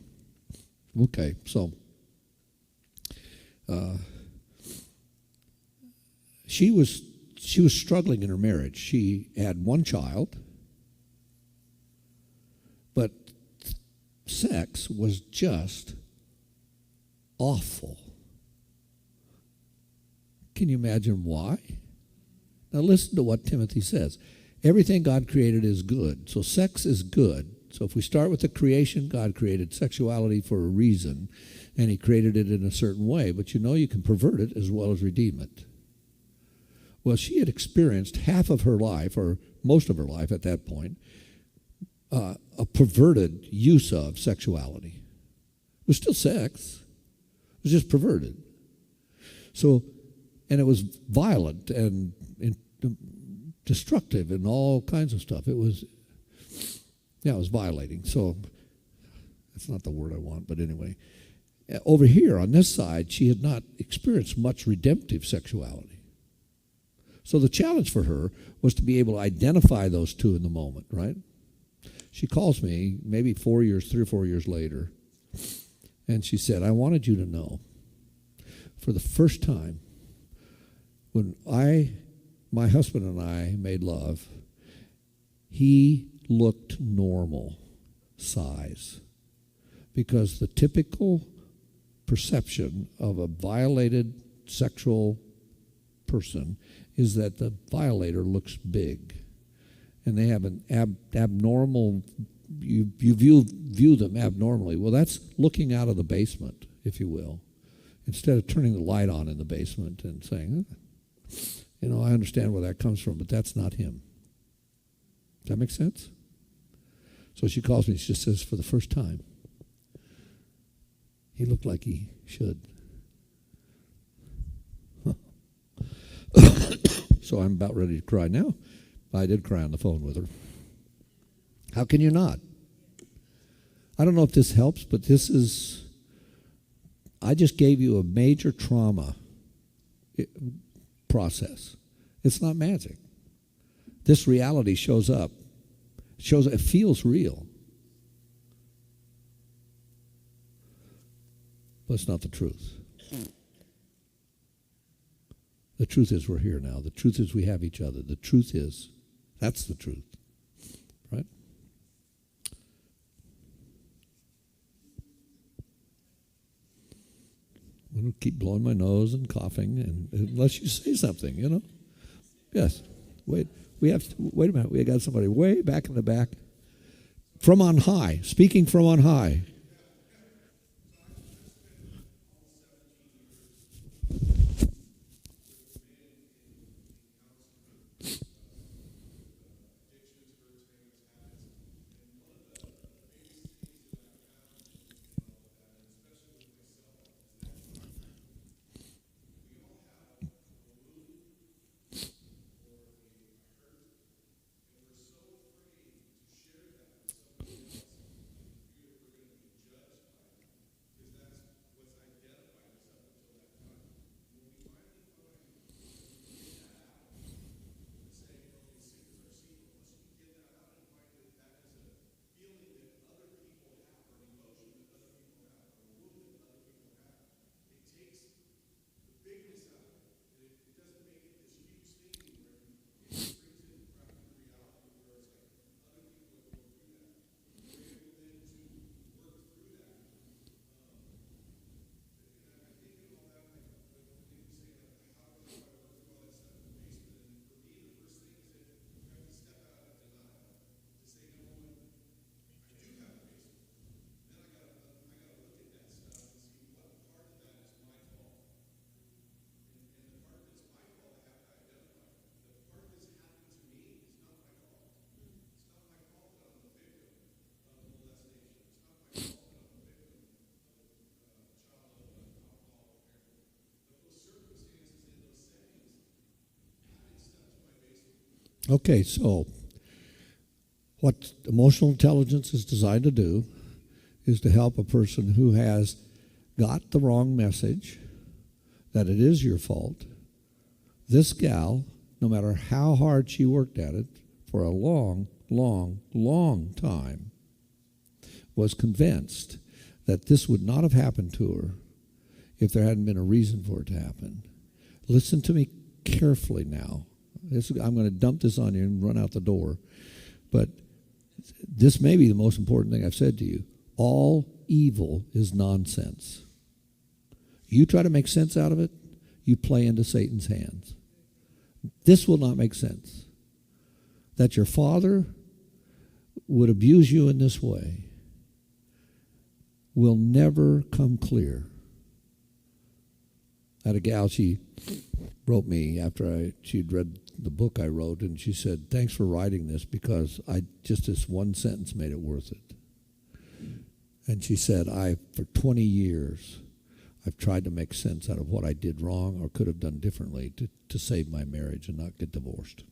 Okay, so she was struggling in her marriage. She had one child, but sex was just awful. Can you imagine why? Now listen to what Timothy says. Everything God created is good. So sex is good. So if we start with the creation, God created sexuality for a reason, and he created it in a certain way. But you can pervert it as well as redeem it. Well, she had experienced half of her life, or most of her life at that point, a perverted use of sexuality. It was still sex. It was just perverted. So, and it was violent and destructive and all kinds of stuff. It was violating. So That's not the word I want, but anyway. Over here on this side, she had not experienced much redemptive sexuality. So the challenge for her was to be able to identify those two in the moment, right? She calls me maybe 3 or 4 years later, and she said, I wanted you to know, for the first time, when my husband and I made love, he looked normal size, because the typical perception of a violated sexual person is that the violator looks big, and they have an abnormal, you view them abnormally. Well, that's looking out of the basement, if you will, instead of turning the light on in the basement and saying, I understand where that comes from, but that's not him. Does that make sense? So she calls me, she just says, for the first time, he looked like he should. So I'm about ready to cry now. I did cry on the phone with her. How can you not? I don't know if this helps, but I just gave you a major trauma process. It's not magic. This reality shows up. It feels real. But it's not the truth. The truth is we're here now. The truth is we have each other. The truth is, that's the truth. Right? I'm going to keep blowing my nose and coughing, and unless you say something, Yes. Wait a minute. We got somebody way back in the back. From on high. Speaking from on high. Okay, so what emotional intelligence is designed to do is to help a person who has got the wrong message, that it is your fault. This gal, no matter how hard she worked at it for a long, long, long time, was convinced that this would not have happened to her if there hadn't been a reason for it to happen. Listen to me carefully now. I'm going to dump this on you and run out the door. But this may be the most important thing I've said to you. All evil is nonsense. You try to make sense out of it, you play into Satan's hands. This will not make sense. That your father would abuse you in this way will never come clear. I had a gal, she wrote me after she'd read the book I wrote, and she said, thanks for writing this, because this one sentence made it worth it. And she said, for 20 years, I've tried to make sense out of what I did wrong or could have done differently to save my marriage and not get divorced.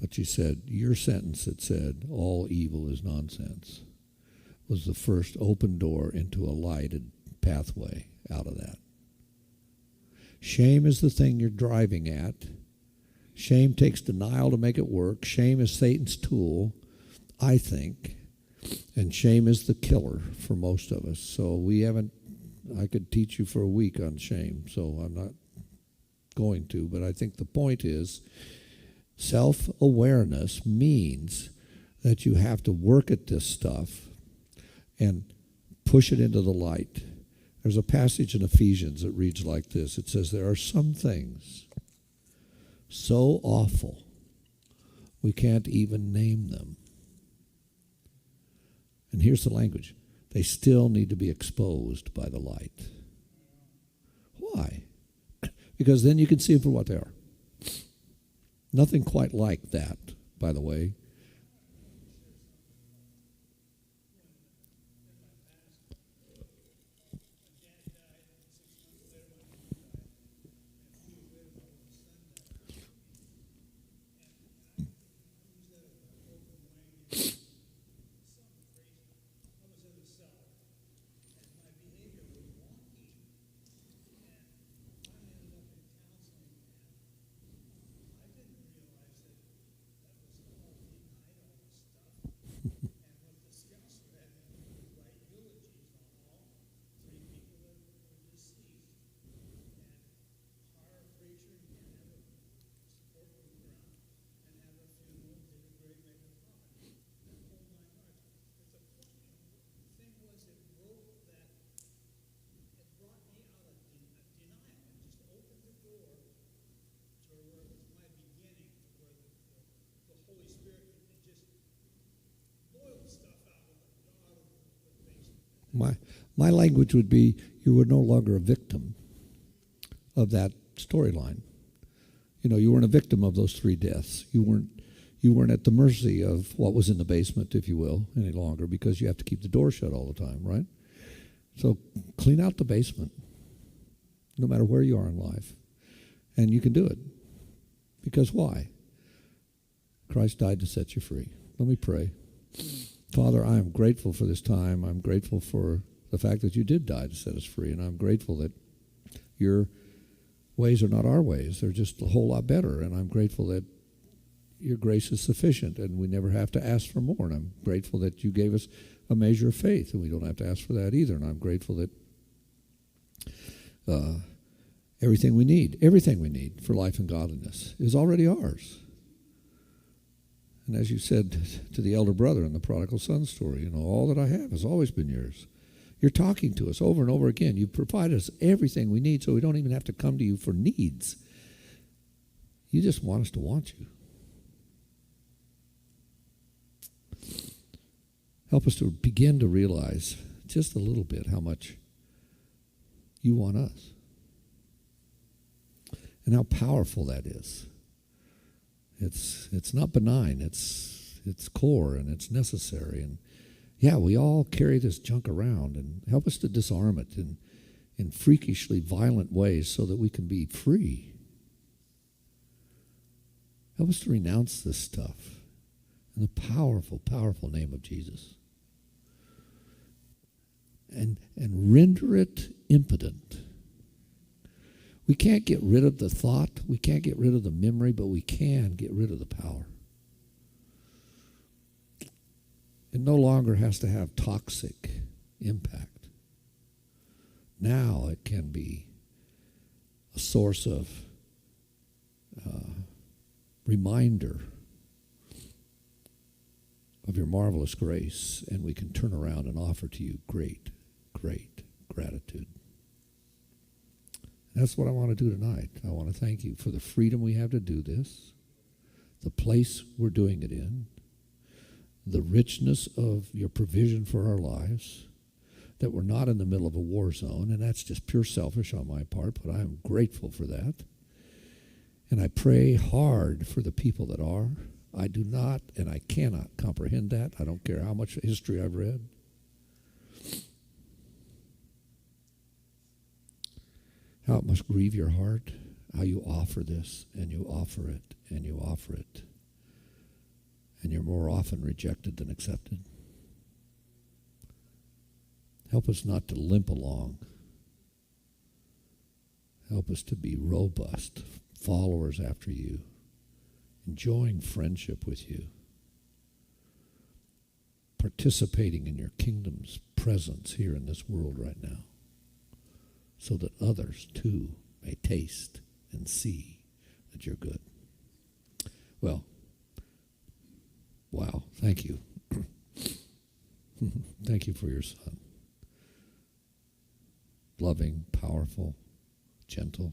But she said, your sentence that said, all evil is nonsense, was the first open door into a lighted pathway out of that. Shame is the thing you're driving at. Shame takes denial to make it work. Shame is Satan's tool, I think. And shame is the killer for most of us. So I could teach you for a week on shame, so I'm not going to. But I think the point is, self-awareness means that you have to work at this stuff and push it into the light. There's a passage in Ephesians that reads like this. It says, there are some things so awful we can't even name them. And here's the language. They still need to be exposed by the light. Why? Because then you can see them for what they are. Nothing quite like that, by the way. My language would be, you were no longer a victim of that storyline. You know, you weren't a victim of those 3 deaths. You weren't at the mercy of what was in the basement, if you will, any longer, because you have to keep the door shut all the time, right? So clean out the basement, no matter where you are in life. And you can do it. Because why? Christ died to set you free. Let me pray. Father, I am grateful for this time. I'm grateful for the fact that you did die to set us free, and I'm grateful that your ways are not our ways. They're just a whole lot better, and I'm grateful that your grace is sufficient, and we never have to ask for more, and I'm grateful that you gave us a measure of faith, and we don't have to ask for that either, and I'm grateful that everything we need for life and godliness is already ours. And as you said to the elder brother in the prodigal son story, you know, all that I have has always been yours. You're talking to us over and over again. You provide us everything we need, so we don't even have to come to you for needs. You just want us to want you. Help us to begin to realize just a little bit how much you want us and how powerful that is. It's not benign. It's core, and it's necessary. And yeah, we all carry this junk around, and help us to disarm it in freakishly violent ways so that we can be free. Help us to renounce this stuff in the powerful, powerful name of Jesus. And render it impotent. We can't get rid of the thought, we can't get rid of the memory, but we can get rid of the power. It no longer has to have toxic impact. Now it can be a source of reminder of your marvelous grace, and we can turn around and offer to you great, great gratitude. That's what I want to do tonight. I want to thank you for the freedom we have to do this, the place we're doing it in, the richness of your provision for our lives, that we're not in the middle of a war zone, and that's just pure selfish on my part, but I am grateful for that. And I pray hard for the people that are. I do not and I cannot comprehend that. I don't care how much history I've read. How it must grieve your heart, how you offer this, and you offer it, and you offer it. And you're more often rejected than accepted. Help us not to limp along. Help us to be robust followers after you, enjoying friendship with you, participating in your kingdom's presence here in this world right now, so that others too may taste and see that you're good. Well, wow, thank you. Thank you for your Son. Loving, powerful, gentle,